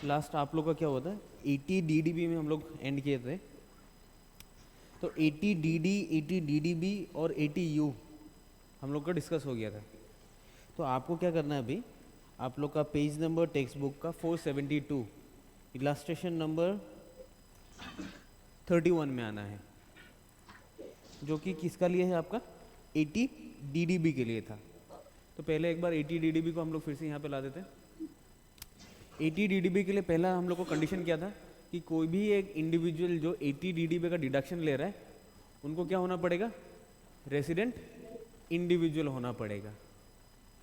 Last आप लोग का क्या होता है 80 DDB में हम लोग एंड किए थे। तो 80 DD, 80 DDB और 80 U हम लोग का डिस्कस हो गया था। तो आपको क्या करना है अभी, आप लोग का पेज नंबर टेक्स्ट बुक का 472 इलास्ट्रेशन नंबर 31 में आना है, जो कि किसका लिए है, आपका 80 DDB के लिए था। तो पहले एक बार 80 DDB को हम लोग फिर से यहाँ पे ला देते हैं। 80 DDB के लिए पहला हम लोग को कंडीशन क्या था कि कोई भी एक इंडिविजुअल जो 80 DDB का डिडक्शन ले रहा है उनको क्या होना पड़ेगा, रेसिडेंट इंडिविजुअल होना पड़ेगा।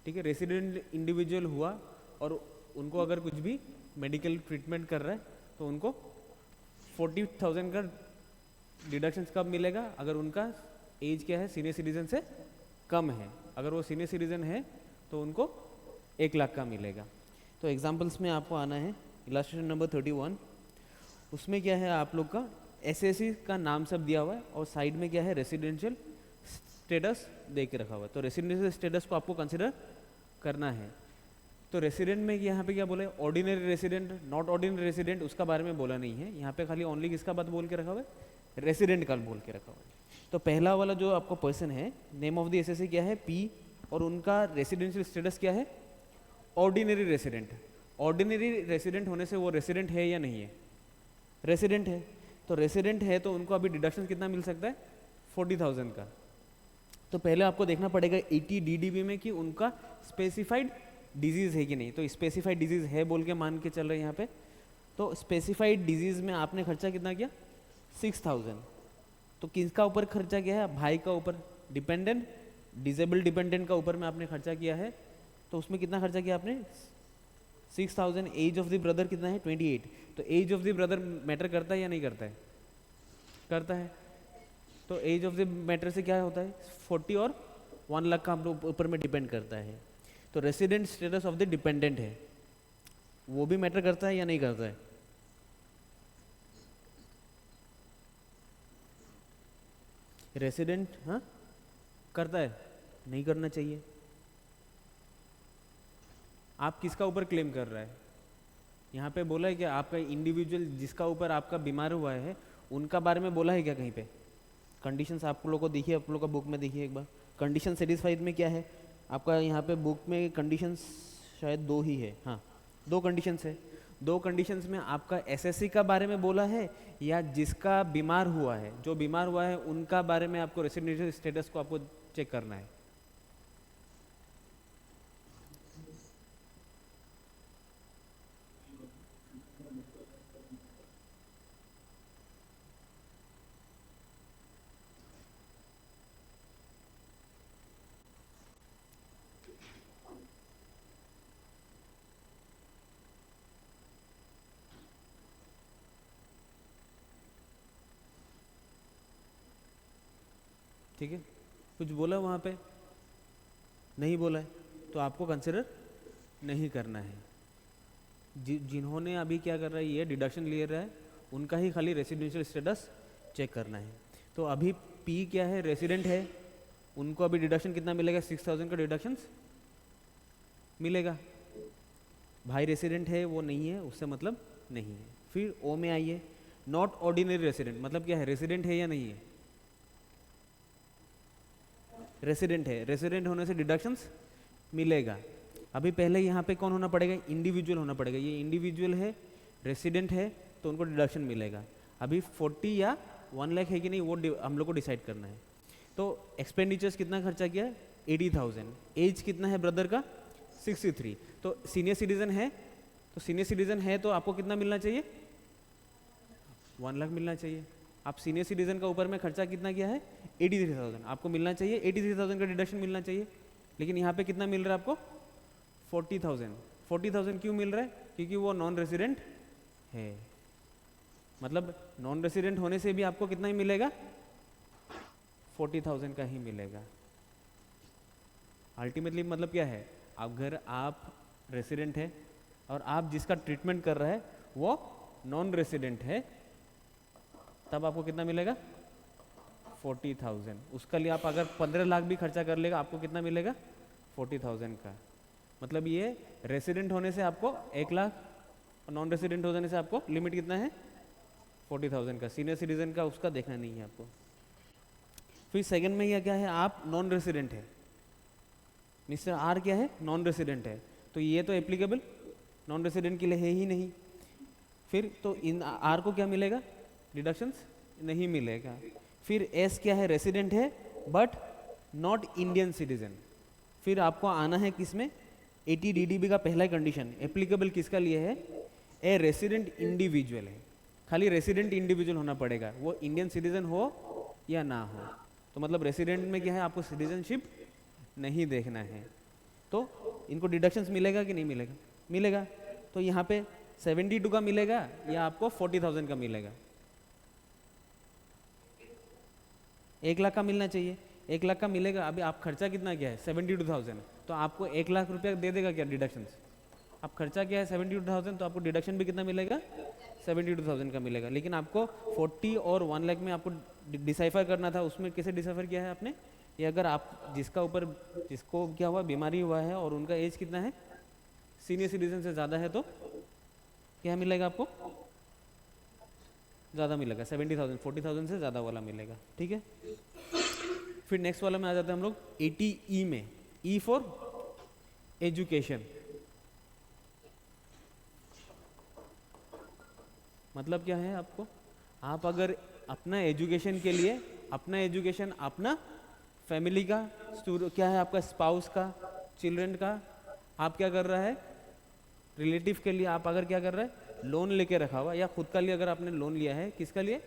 ठीक है, रेसिडेंट इंडिविजुअल हुआ और उनको अगर कुछ भी मेडिकल ट्रीटमेंट कर रहा है तो उनको 40,000 का डिडक्शन कब मिलेगा, अगर उनका एज क्या है सीनियर सिटीजन से कम है। अगर वो सीनियर सिटीजन है तो उनको 1 लाख का मिलेगा। तो एग्जांपल्स में आपको आना है इलास्ट्रेशन नंबर 31। उसमें क्या है आप लोग का एसएससी का नाम सब दिया हुआ है और साइड में क्या है रेसिडेंशियल स्टेटस दे के रखा हुआ है। तो रेसिडेंशियल स्टेटस को आपको कंसिडर करना है। तो रेसिडेंट में यहाँ पे क्या बोला है, ordinary resident, not ordinary resident, उसका बारे में बोला नहीं है। यहाँ पे खाली ओनली किसका बात बोल के रखा हुआ है, रेसिडेंट का बोल के रखा हुआ है। तो पहला वाला जो आपका पर्सन है, नेम ऑफ द एसएससी क्या है पी, और उनका रेसिडेंशियल स्टेटस क्या है, ऑर्डिनरी रेसिडेंट। ऑर्डिनरी रेसिडेंट होने से वो रेसिडेंट है या नहीं है, रेसिडेंट है। तो रेसिडेंट है तो उनको अभी डिडक्शन कितना मिल सकता है, 40,000 का। तो पहले आपको देखना पड़ेगा 80 DDB में कि उनका स्पेसिफाइड डिजीज़ है कि नहीं। तो स्पेसिफाइड डिजीज़ है बोल के मान के चल रहे हैं यहाँ पे। तो स्पेसिफाइड डिजीज़ में आपने खर्चा कितना किया, 6,000। तो किसका ऊपर खर्चा किया है, भाई का ऊपर, डिपेंडेंट डिजेबल डिपेंडेंट का ऊपर में आपने खर्चा किया है। तो उसमें कितना खर्चा किया आपने, 6,000। एज ऑफ द ब्रदर कितना है, 28। तो age of the brother matter करता है या नहीं करता है, करता है। तो एज ऑफ द मैटर से क्या होता है, 40 और 1 लाख का हम लोग ऊपर में डिपेंड करता है। तो resident status of the dependent है, वो भी मैटर करता है या नहीं करता है, रेसिडेंट हाँ करता है, नहीं करना चाहिए। आप किसका ऊपर क्लेम कर रहा है, यहाँ पे बोला है कि आपका इंडिविजुअल जिसका ऊपर आपका बीमार हुआ है उनका बारे में बोला है क्या कहीं पे। कंडीशंस आप लोगों को देखिए, आप लोग का बुक में देखिए एक बार। कंडीशन सेटिस्फाइड में क्या है आपका, यहाँ पे बुक में कंडीशंस शायद 2 ही है, हाँ 2 कंडीशंस है। 2 कंडीशंस में आपका एसएससी का बारे में बोला है या जिसका बीमार हुआ है, जो बीमार हुआ है उनका बारे में आपको रेसिडेंशियल स्टेटस को आपको चेक करना है। ठीक है, कुछ बोला वहाँ पे, नहीं बोला है, तो आपको कंसिडर नहीं करना है। जिन्होंने अभी क्या कर रहा है, ये डिडक्शन ले रहा है, उनका ही खाली रेसिडेंशियल स्टेटस चेक करना है। तो अभी पी क्या है, रेसिडेंट है, उनको अभी डिडक्शन कितना मिलेगा, 6,000 का डिडक्शन मिलेगा। भाई रेसिडेंट है, वो नहीं है, उससे मतलब नहीं है। फिर ओ में आइए, नॉट ऑर्डिनरी रेसिडेंट, मतलब क्या है, रेसिडेंट है या नहीं है, रेसिडेंट है। रेसिडेंट होने से डिडक्शंस मिलेगा। अभी पहले यहाँ पे कौन होना पड़ेगा, इंडिविजुअल होना पड़ेगा। ये इंडिविजुअल है, रेसिडेंट है, तो उनको डिडक्शन मिलेगा। अभी 40 या 1 लाख है कि नहीं, वो हम लोग को डिसाइड करना है। तो एक्सपेंडिचर्स कितना खर्चा किया है, 80,000। एज कितना है ब्रदर का, 63। तो सीनियर सिटीजन है, तो सीनियर सिटीजन है तो आपको कितना मिलना चाहिए, 1 लाख मिलना चाहिए। आप सीनियर सिटीजन का ऊपर में खर्चा कितना किया है, 83,000, आपको मिलना चाहिए 83,000 का डिडक्शन मिलना चाहिए। लेकिन यहाँ पे कितना मिल रहा है आपको, 40,000। 40,000 क्यों मिल रहा है, क्योंकि वो नॉन रेसिडेंट है। मतलब नॉन रेसिडेंट होने से भी आपको कितना ही मिलेगा, 40,000 का ही मिलेगा। अल्टीमेटली मतलब क्या है, अगर आप रेसिडेंट है और आप जिसका ट्रीटमेंट कर रहा है वो नॉन रेसिडेंट है, तब आपको कितना मिलेगा, 40,000। उसका लिए आप अगर 15 लाख भी खर्चा कर लेगा, आपको कितना मिलेगा, 40,000 का। मतलब ये रेसिडेंट होने से आपको 1 लाख और नॉन रेसिडेंट हो जाने से आपको लिमिट कितना है 40,000 का। सीनियर सिटीजन का उसका देखना नहीं है आपको। फिर सेकंड में यह क्या है, आप नॉन रेसिडेंट है, मिस्टर आर क्या है, नॉन रेसिडेंट है, तो ये तो एप्लीकेबल नॉन रेसिडेंट के लिए है ही नहीं। फिर तो इन आर को क्या मिलेगा, डिडक्शंस नहीं मिलेगा। फिर एस क्या है, रेसिडेंट है बट नॉट इंडियन सिटीजन। फिर आपको आना है किसमें, 80 DDB का पहला कंडीशन एप्लीकेबल किसका लिए है, ए रेसिडेंट इंडिविजुअल है, खाली रेसिडेंट इंडिविजुअल होना पड़ेगा, वो इंडियन सिटीजन हो या ना हो। तो मतलब रेसिडेंट में क्या है, आपको सिटीजनशिप नहीं देखना है, तो इनको डिडक्शंस मिलेगा कि नहीं मिलेगा, मिलेगा। तो यहाँ पे 72 का मिलेगा या आपको 40,000 का मिलेगा, 1 लाख का मिलना चाहिए, 1 लाख का मिलेगा। अभी आप खर्चा कितना किया है 72,000, तो आपको 1 लाख रुपया दे देगा क्या डिडक्शंस। आप खर्चा क्या है 72,000, तो आपको डिडक्शन भी कितना मिलेगा 72,000 का मिलेगा। लेकिन आपको 40 और 1 लाख में आपको डिसाइफर करना था, उसमें कैसे डिसाइफर किया है आपने, ये अगर आप जिसको क्या हुआ, बीमारी हुआ है और उनका एज कितना है, सीनियर सिटीजन से ज़्यादा है, तो क्या मिलेगा आपको, ज़्यादा मिलेगा 70,000, 40,000 से ज़्यादा वाला मिलेगा, ठीक है। फिर नेक्स्ट वाला में आ जाते हैं हम लोग 80E में, ई फॉर एजुकेशन। मतलब क्या है आपको, आप अगर अपना एजुकेशन के लिए, अपना एजुकेशन अपना फैमिली का, क्या है आपका स्पाउस का, चिल्ड्रन का, आप क्या कर रहा है, रिलेटिव के लिए आप अगर क्या कर रहा है, लोन लेके रखा हुआ, या खुद का लिए अगर आपने लोन लिया है, किसका लिए,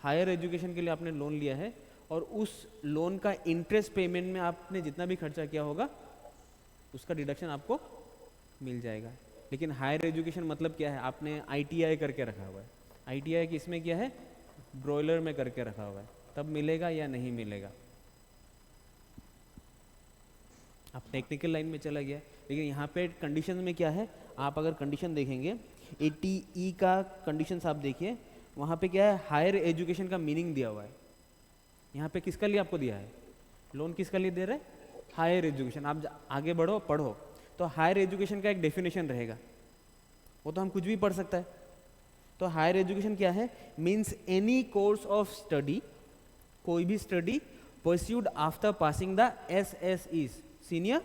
हायर एजुकेशन के लिए आपने लोन लिया है, और उस लोन का इंटरेस्ट पेमेंट में आपने जितना भी खर्चा किया होगा उसका डिडक्शन आपको मिल जाएगा। लेकिन हायर एजुकेशन मतलब क्या है, आपने ITI करके रखा हुआ है, ITI किसमें किया है, ब्रॉयलर में करके रखा हुआ है, तब मिलेगा या नहीं मिलेगा। आप टेक्निकल लाइन में चला गया, लेकिन यहाँ पे कंडीशन में क्या है, आप अगर कंडीशन देखेंगे 80E का कंडीशन आप देखिए, वहाँ पे क्या है, हायर एजुकेशन का मीनिंग दिया हुआ है। यहाँ पे किसका लिए आपको दिया है, लोन किसका लिए दे रहे हैं, हायर एजुकेशन। आप आगे बढ़ो पढ़ो, तो हायर एजुकेशन का एक डेफिनेशन रहेगा, वो तो हम कुछ भी पढ़ सकता है। तो हायर एजुकेशन क्या है, means any course of study, कोई भी study pursued after passing the SSE, senior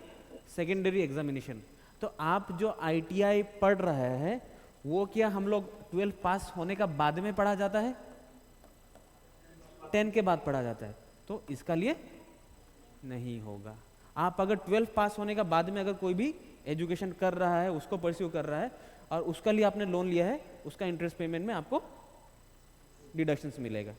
secondary examination. तो आप जो ITI पढ़ रहे हैं वो क्या हम लोग 12 पास होने का बाद में पढ़ा जाता है, 10 के बाद पढ़ा जाता है, तो इसका लिए नहीं होगा। आप अगर 12 पास होने का बाद में अगर कोई भी एजुकेशन कर रहा है, उसको परस्यू कर रहा है और उसका लिए आपने लोन लिया है, उसका इंटरेस्ट पेमेंट में आपको डिडक्शंस मिलेगा,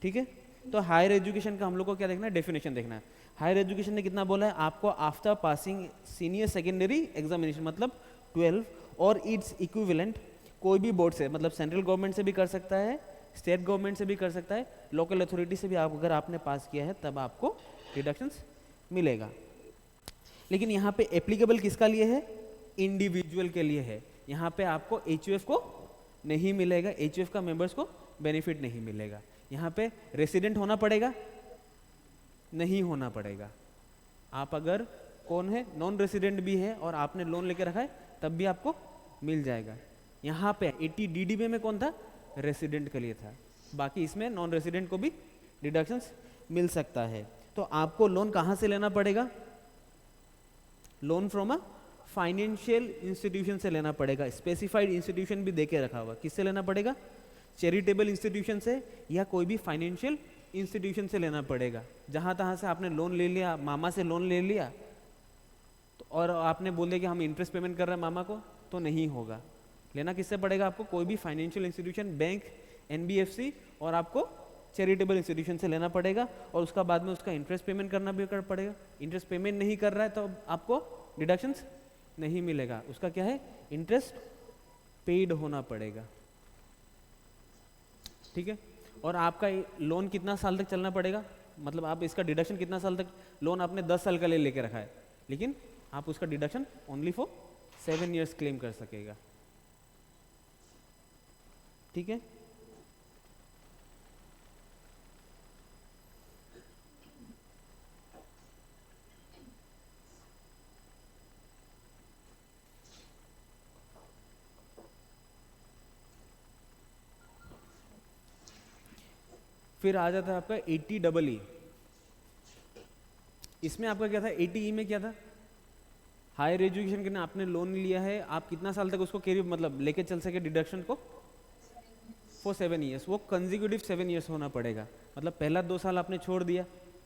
ठीक है। तो हायर एजुकेशन का हम लोग को क्या देखना है, डेफिनेशन देखना है। हायर एजुकेशन ने कितना बोला है आपको, after passing senior secondary examination, मतलब 12 और इट्स इक्विवेलेंट, कोई भी बोर्ड से, मतलब सेंट्रल गवर्नमेंट से भी कर सकता है, स्टेट गवर्नमेंट से भी कर सकता है, लोकल अथॉरिटी से भी आप अगर आपने पास किया है तब आपको डिडक्शंस मिलेगा। लेकिन यहाँ पे एप्लीकेबल किसका लिए है, इंडिविजुअल के लिए है। यहाँ पे आपको HUF को नहीं मिलेगा, HUF का मेंबर्स को बेनिफिट नहीं मिलेगा। यहाँ पे रेसिडेंट होना पड़ेगा, नहीं होना पड़ेगा। आप अगर कौन है, नॉन रेसिडेंट भी है और आपने लोन लेके रखा है तब भी आपको मिल जाएगा। यहाँ पे 80 DDB में कौन था, रेसिडेंट के लिए था, बाकी इसमें नॉन रेसिडेंट को भी डिडक्शंस मिल सकता है। तो आपको लोन कहाँ से लेना पड़ेगा, loan from a financial institution से लेना पड़ेगा। स्पेसिफाइड इंस्टीट्यूशन भी देके रखा हुआ, किससे लेना पड़ेगा, चैरिटेबल इंस्टीट्यूशन से या कोई भी फाइनेंशियल इंस्टीट्यूशन से लेना पड़ेगा। जहाँ तहाँ से आपने लोन ले लिया, मामा से लोन ले लिया तो और आपने बोल दिया कि हम इंटरेस्ट पेमेंट कर रहे हैं मामा को, तो नहीं होगा। लेना किससे पड़ेगा आपको, कोई भी फाइनेंशियल इंस्टीट्यूशन, बैंक, NBFC और आपको चैरिटेबल इंस्टीट्यूशन से लेना पड़ेगा, और उसका बाद में उसका इंटरेस्ट पेमेंट करना भी कर पड़ेगा। इंटरेस्ट पेमेंट नहीं कर रहा है तो आपको डिडक्शंस नहीं मिलेगा, उसका क्या है, इंटरेस्ट पेड होना पड़ेगा, ठीक है। और आपका लोन कितना साल तक चलना पड़ेगा, मतलब आप इसका डिडक्शन कितना साल तक, लोन आपने 10 साल का ले लेके रखा है, लेकिन आप उसका deduction only for 7 years claim कर सकेगा, ठीक है। फिर आ जाता है आपका 80EE। इसमें आपका क्या था, 80E में क्या था, हायर एजुकेशन के लिए आपने लोन लिया है, आप कितना साल तक उसको कैरी मतलब लेके चल सके डिडक्शन को, फॉर 7 ईयर्स। वो कंजिक्यूटिव 7 ईयर्स होना पड़ेगा, मतलब पहला 2 साल आपने छोड़ दिया,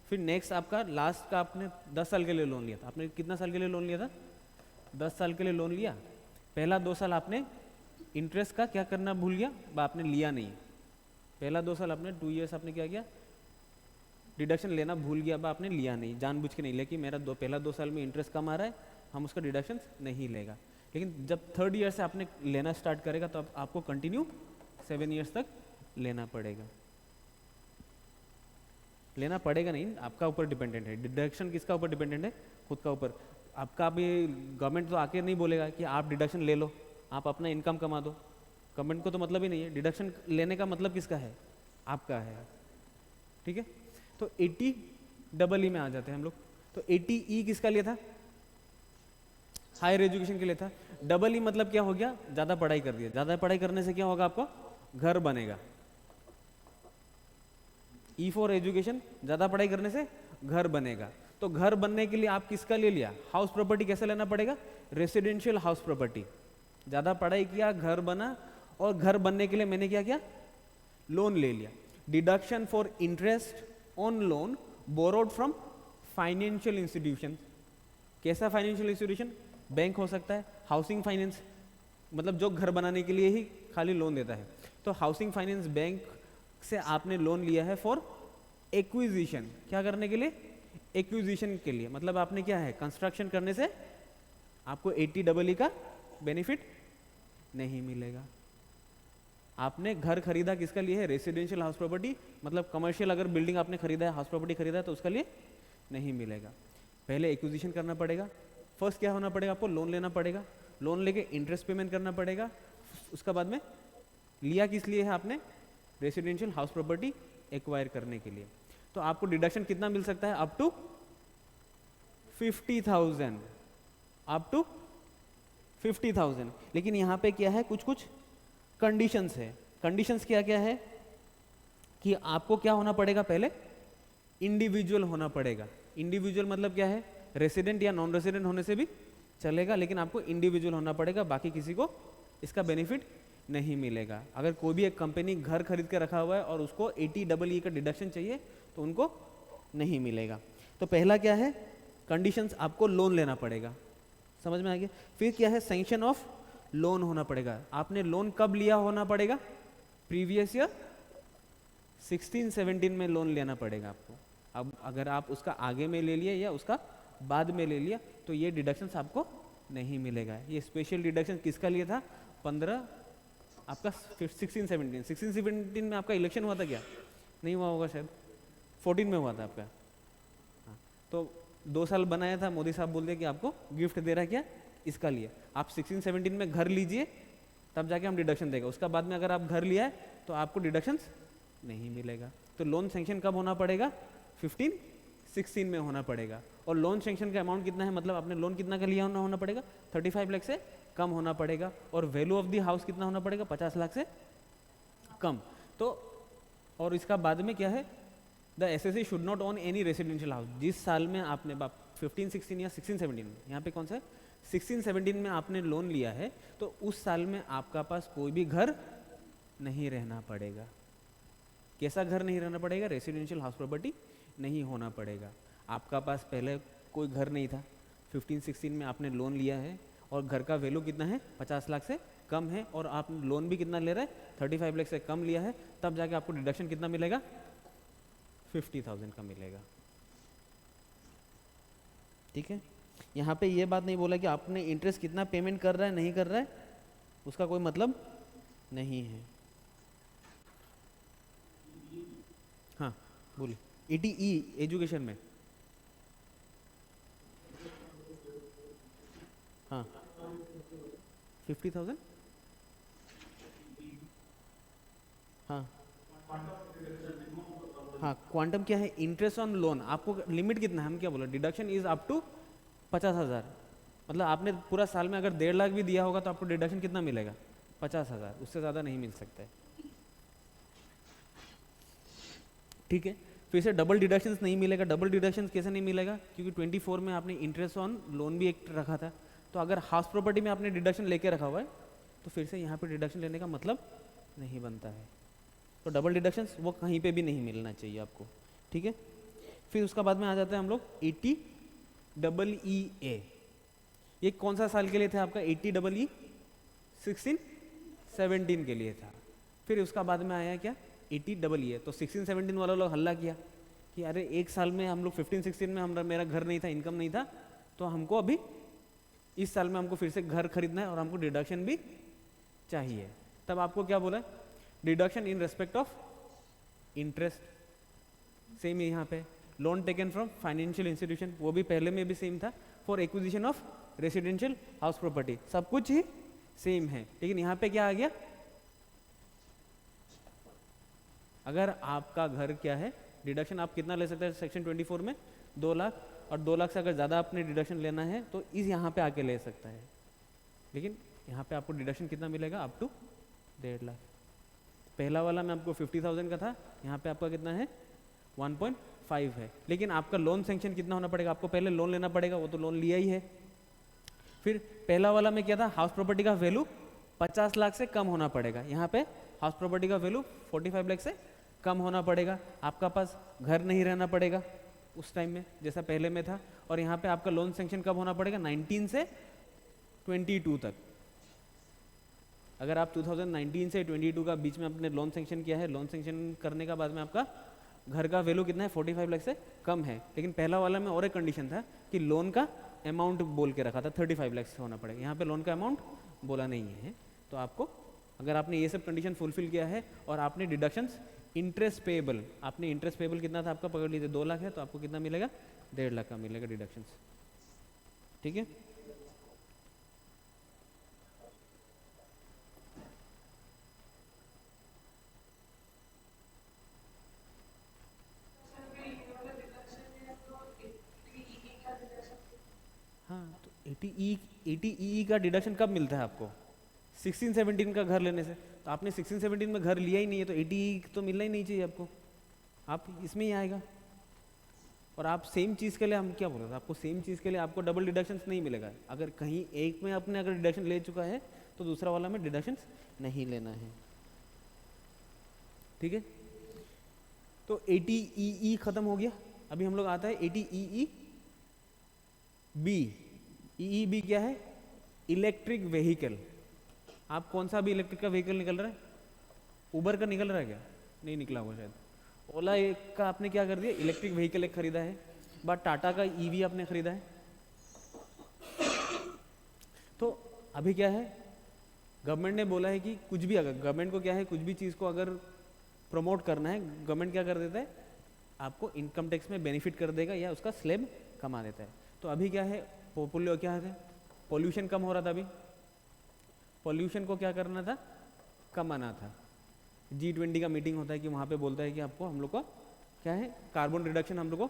फिर नेक्स्ट आपका लास्ट का आपने 10 साल के लिए लोन लिया था। आपने कितना साल के लिए लोन लिया था, 10 साल के लिए लोन लिया। पहला 2 साल आपने इंटरेस्ट का क्या करना भूल गया, आपने लिया नहीं। पहला 2 साल आपने 2 ईयर्स आपने क्या किया, डिडक्शन लेना भूल गया, आपने लिया नहीं, जानबूझ के नहीं लिया कि मेरा पहला 2 साल में इंटरेस्ट कम आ रहा है, हम उसका डिडक्शन नहीं लेगा। लेकिन जब 3rd ईयर से आपने लेना स्टार्ट करेगा तो आपको कंटिन्यू 7 ईयर्स तक लेना पड़ेगा। लेना पड़ेगा नहीं, आपका ऊपर डिपेंडेंट है। डिडक्शन किसका ऊपर डिपेंडेंट है, खुद का ऊपर। आपका भी गवर्नमेंट तो आके नहीं बोलेगा कि आप डिडक्शन ले लो, आप अपना इनकम कमा दो, गवर्नमेंट को तो मतलब ही नहीं है। डिडक्शन लेने का मतलब किसका है, आपका है, ठीक है। तो 80EE में आ जाते हैं हम लोग। तो 80E किसका लिए था, हायर एजुकेशन के लिए था। EE मतलब क्या हो गया, ज्यादा पढ़ाई कर दिया। ज्यादा पढ़ाई करने से क्या होगा, आपको घर बनेगा। E फॉर एजुकेशन, ज्यादा पढ़ाई करने से घर बनेगा। तो घर बनने के लिए आप किसका ले लिया, हाउस प्रॉपर्टी। कैसे लेना पड़ेगा, रेसिडेंशियल हाउस प्रॉपर्टी। ज्यादा पढ़ाई किया, घर बना, और घर बनने के लिए मैंने क्या किया, लोन ले लिया। Deduction for interest on loan borrowed from financial institution. कैसा फाइनेंशियल इंस्टीट्यूशन, बैंक हो सकता है, हाउसिंग फाइनेंस, मतलब जो घर बनाने के लिए ही खाली लोन देता है। तो हाउसिंग फाइनेंस बैंक से आपने लोन लिया है फॉर एक्विजिशन। क्या करने के लिए, एक्विजिशन के लिए। मतलब आपने क्या है, कंस्ट्रक्शन करने से आपको 80EE का बेनिफिट नहीं मिलेगा। आपने घर खरीदा किसका लिए है, रेसिडेंशियल हाउस प्रॉपर्टी, मतलब कमर्शियल अगर बिल्डिंग आपने खरीदा है, हाउस प्रॉपर्टी खरीदा है, तो उसका लिए नहीं मिलेगा। पहले एक्विजिशन करना पड़ेगा। फर्स्ट क्या होना पड़ेगा, आपको लोन लेना पड़ेगा। लोन लेके इंटरेस्ट पेमेंट करना पड़ेगा। उसका बाद में लिया किस लिए है आपने, रेसिडेंशियल हाउस प्रॉपर्टी एक्वायर करने के लिए। तो आपको डिडक्शन कितना मिल सकता है, अप टू 50,000, अप टू 50,000। लेकिन यहाँ पे क्या है, कुछ कुछ कंडीशंस है। कंडीशंस क्या क्या है कि आपको क्या होना पड़ेगा, पहले इंडिविजुअल होना पड़ेगा। इंडिविजुअल मतलब क्या है, रेसिडेंट या नॉन रेसिडेंट होने से भी चलेगा, लेकिन आपको इंडिविजुअल होना पड़ेगा, बाकी किसी को इसका बेनिफिट नहीं मिलेगा। अगर कोई भी एक कंपनी घर खरीद के रखा हुआ है और उसको 80EE का डिडक्शन चाहिए तो उनको नहीं मिलेगा। तो पहला क्या है, कंडीशंस, आपको लोन लेना पड़ेगा, समझ में आ गया। फिर क्या है, सैंक्शन ऑफ लोन होना पड़ेगा। आपने लोन कब लिया होना पड़ेगा, प्रीवियस ईयर 16-17 में लोन लेना पड़ेगा आपको। अब अगर आप उसका आगे में ले लिए या उसका बाद में ले लिया तो ये डिडक्शंस आपको नहीं मिलेगा। ये स्पेशल डिडक्शन किसका लिए था, 15 आपका 16-17 में आपका इलेक्शन हुआ था क्या, नहीं हुआ होगा शायद, 14 में हुआ था आपका। हाँ, तो 2 साल बनाया था, मोदी साहब बोलते कि आपको गिफ्ट दे रहा है क्या, इसका लिए आप 16-17 में घर लीजिए, तब जाके हम डिडक्शन देगा। उसका बाद में अगर आप घर लिया है तो आपको डिडक्शंस नहीं मिलेगा। तो लोन सेंक्शन कब होना पड़ेगा, 15-16 में होना पड़ेगा। और लोन सेंक्शन का अमाउंट कितना है, मतलब आपने लोन कितना का लिया होना पड़ेगा, 35 लाख से कम होना पड़ेगा। और वैल्यू ऑफ द हाउस कितना होना पड़ेगा, 50 लाख से कम। तो और इसका बाद में क्या है, the assessee should not own any residential house. जिस साल में आपने 15-16 या 16-17 में, यहाँ पे कौन सा है, 16-17 में आपने लोन लिया है, तो उस साल में आपका पास कोई भी घर नहीं रहना पड़ेगा। कैसा घर नहीं रहना पड़ेगा, रेसिडेंशियल हाउस प्रॉपर्टी नहीं होना पड़ेगा। आपका पास पहले कोई घर नहीं था, 15-16 में आपने लोन लिया है और घर का वैल्यू कितना है, 50 लाख से कम है, और आप लोन भी कितना ले रहे हैं, 35 लाख से कम लिया है, तब जाके आपको डिडक्शन कितना मिलेगा, 50,000 का मिलेगा। ठीक है, यहाँ पे ये बात नहीं बोला कि आपने इंटरेस्ट कितना पेमेंट कर रहा है नहीं कर रहा है, उसका कोई मतलब नहीं है। हाँ बोलिए, 80E एजुकेशन में, हाँ 50,000, हाँ हाँ क्वांटम क्या है, इंटरेस्ट ऑन लोन। आपको लिमिट कितना है, हम क्या बोला, डिडक्शन इज अप टू 50,000। मतलब आपने पूरा साल में अगर 1.5 लाख भी दिया होगा तो आपको डिडक्शन कितना मिलेगा, 50,000, उससे ज़्यादा नहीं मिल सकता है। ठीक है। फिर से डबल डिडक्शंस नहीं मिलेगा। डबल डिडक्शंस कैसे नहीं मिलेगा? क्योंकि 24 में आपने इंटरेस्ट ऑन लोन भी एक रखा था, तो अगर हाउस प्रॉपर्टी में आपने डिडक्शन लेके रखा हुआ है तो फिर से यहाँ पे डिडक्शन लेने का मतलब नहीं बनता है। तो डबल डिडक्शंस वो कहीं पे भी नहीं मिलना चाहिए आपको, ठीक है। फिर उसका बाद में आ जाता है हम लोग 80EE। ये कौन सा साल के लिए था आपका? 80EE 16-17 के लिए था। फिर उसका बाद में आया क्या? 80EE। तो 16-17 वाला लोग हल्ला किया कि अरे एक साल में हम लोग 15-16 में हम मेरा घर नहीं था, इनकम नहीं था, तो हमको अभी इस साल में हमको फिर से घर खरीदना है और हमको डिडक्शन भी चाहिए। तब आपको क्या बोला? Deduction in respect of interest. Same है यहाँ पे। Loan taken from financial institution, वो भी पहले में भी सेम था। For acquisition of residential house property, सब कुछ ही सेम है। लेकिन यहाँ पे क्या आ गया? अगर आपका घर क्या है, डिडक्शन आप कितना ले सकते हैं सेक्शन 24 में? 2 लाख, और 2 लाख से अगर ज़्यादा आपने डिडक्शन लेना है तो इस यहाँ पे आके ले सकता है। लेकिन यहाँ पे आपको डिडक्शन कितना मिलेगा? Up to 1.5 lakh. पहला वाला में आपको 50,000 का था, यहाँ पे आपका कितना है? 1.5 है। लेकिन आपका लोन सेंक्शन कितना होना पड़ेगा? आपको पहले लोन लेना पड़ेगा, वो तो लोन लिया ही है। फिर पहला वाला में क्या था? हाउस प्रॉपर्टी का वैल्यू 50 लाख से कम होना पड़ेगा। यहाँ पे हाउस प्रॉपर्टी का वैल्यू 45 लाख से कम होना पड़ेगा। आपका पास घर नहीं रहना पड़ेगा उस टाइम में जैसा पहले में था। और यहाँ पे आपका लोन सेंक्शन कब होना पड़ेगा? 19 से 22 तक। अगर आप 2019 से 22 का बीच में आपने लोन सेंक्शन किया है, लोन सेंक्शन करने का बाद में आपका घर का वैल्यू कितना है? 45 लाख से कम है। लेकिन पहला वाला में और एक कंडीशन था कि लोन का अमाउंट बोल के रखा था 35 लाख से होना पड़ेगा। यहाँ पे लोन का अमाउंट बोला नहीं है। तो आपको अगर आपने ये सब कंडीशन फुलफिल किया है और आपने डिडक्शंस इंटरेस्ट पेएबल, आपने इंटरेस्ट पेएबल कितना था आपका? पकड़ लीजिए 2 लाख है, तो आपको कितना मिलेगा? 1.5 लाख का मिलेगा डिडक्शंस, ठीक है। हाँ, तो 80EE का डिडक्शन कब मिलता है आपको? 16-17 का घर लेने से। तो आपने 16-17 में घर लिया ही नहीं है, तो 80 तो मिलना ही नहीं चाहिए आपको। आप इसमें ही आएगा। और आप सेम चीज़ के लिए, हम क्या बोल रहे थे आपको, सेम चीज़ के लिए आपको डबल डिडक्शंस नहीं मिलेगा। अगर कहीं एक में आपने अगर डिडक्शन ले चुका है तो दूसरा वाला में डिडक्शंस नहीं लेना है, ठीक है। तो 80EE खत्म हो गया। अभी हम लोग आता है 80EE बी। EEB क्या है? Electric vehicle. आप कौन सा भी इलेक्ट्रिक का व्हीकल निकल रहा है? उबर का निकल रहा है क्या? नहीं निकला हुआ शायद। ओला एक का आपने क्या कर दिया? इलेक्ट्रिक व्हीकल एक खरीदा है। बाद टाटा का ईवी आपने खरीदा है। तो अभी क्या है, गवर्नमेंट ने बोला है कि कुछ भी, अगर गवर्नमेंट को क्या है, कुछ भी चीज़ को अगर प्रमोट करना है, गवर्नमेंट क्या कर देता है? आपको इनकम टैक्स में बेनिफिट कर देगा या उसका स्लैब कमा देता है। तो अभी क्या है, क्या है, पॉल्यूशन कम हो रहा था। अभी पॉल्यूशन को क्या करना था? कमाना था। G20 का मीटिंग होता है कि वहाँ पे बोलता है कि आपको, हम लोग को क्या है, कार्बन रिडक्शन, हम लोग को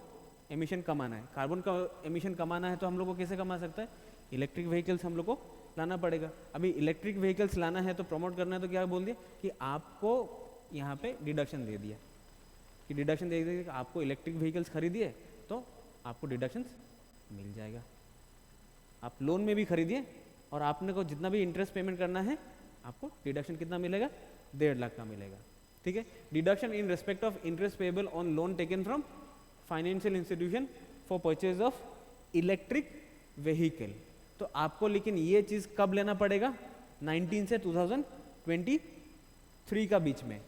एमिशन कमाना है। कार्बन का एमिशन कमाना है तो हम लोग को कैसे कमा सकता है? इलेक्ट्रिक व्हीकल्स हम लोग को लाना पड़ेगा। अभी इलेक्ट्रिक व्हीकल्स लाना है तो प्रमोट करना है, तो क्या बोल दिया कि आपको यहाँ पे डिडक्शन दे दिया, कि डिडक्शन दे दिया कि आपको इलेक्ट्रिक व्हीकल्स खरीदिए तो आपको डिडक्शंस मिल जाएगा। आप लोन में भी खरीदिए और आपने को जितना भी इंटरेस्ट पेमेंट करना है आपको डिडक्शन कितना मिलेगा? 1.5 लाख का मिलेगा, ठीक है। Deduction in respect of interest payable on loan taken from financial institution for purchase of electric vehicle. तो आपको लेकिन ये चीज़ कब लेना पड़ेगा? 19 से 2023 का बीच में।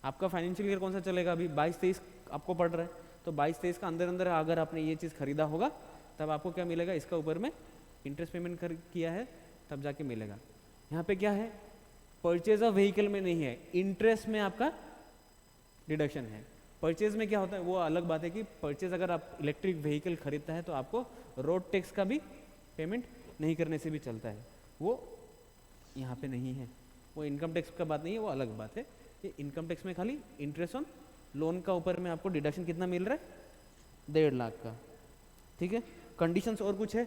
आपका फाइनेंशियल ईयर कौन सा चलेगा? अभी 22-23 आपको पड़ रहा है, तो 22-23 का अंदर अंदर अगर आपने ये चीज़ खरीदा होगा तब आपको क्या मिलेगा? इसका ऊपर में इंटरेस्ट पेमेंट किया है तब जाके मिलेगा। यहाँ पे क्या है, परचेज ऑफ व्हीकल में नहीं है, इंटरेस्ट में आपका डिडक्शन है। परचेज में क्या होता है वो अलग बात है कि परचेज अगर आप इलेक्ट्रिक व्हीकल खरीदता है तो आपको रोड टैक्स का भी पेमेंट नहीं करने से भी चलता है, वो यहाँ पे नहीं है। वो इनकम टैक्स का बात नहीं है, वो अलग बात है। ये इनकम टैक्स में खाली इंटरेस्ट ऑन लोन का ऊपर में आपको डिडक्शन कितना मिल रहा है? 1.5 लाख का, ठीक है। कंडीशंस और कुछ है?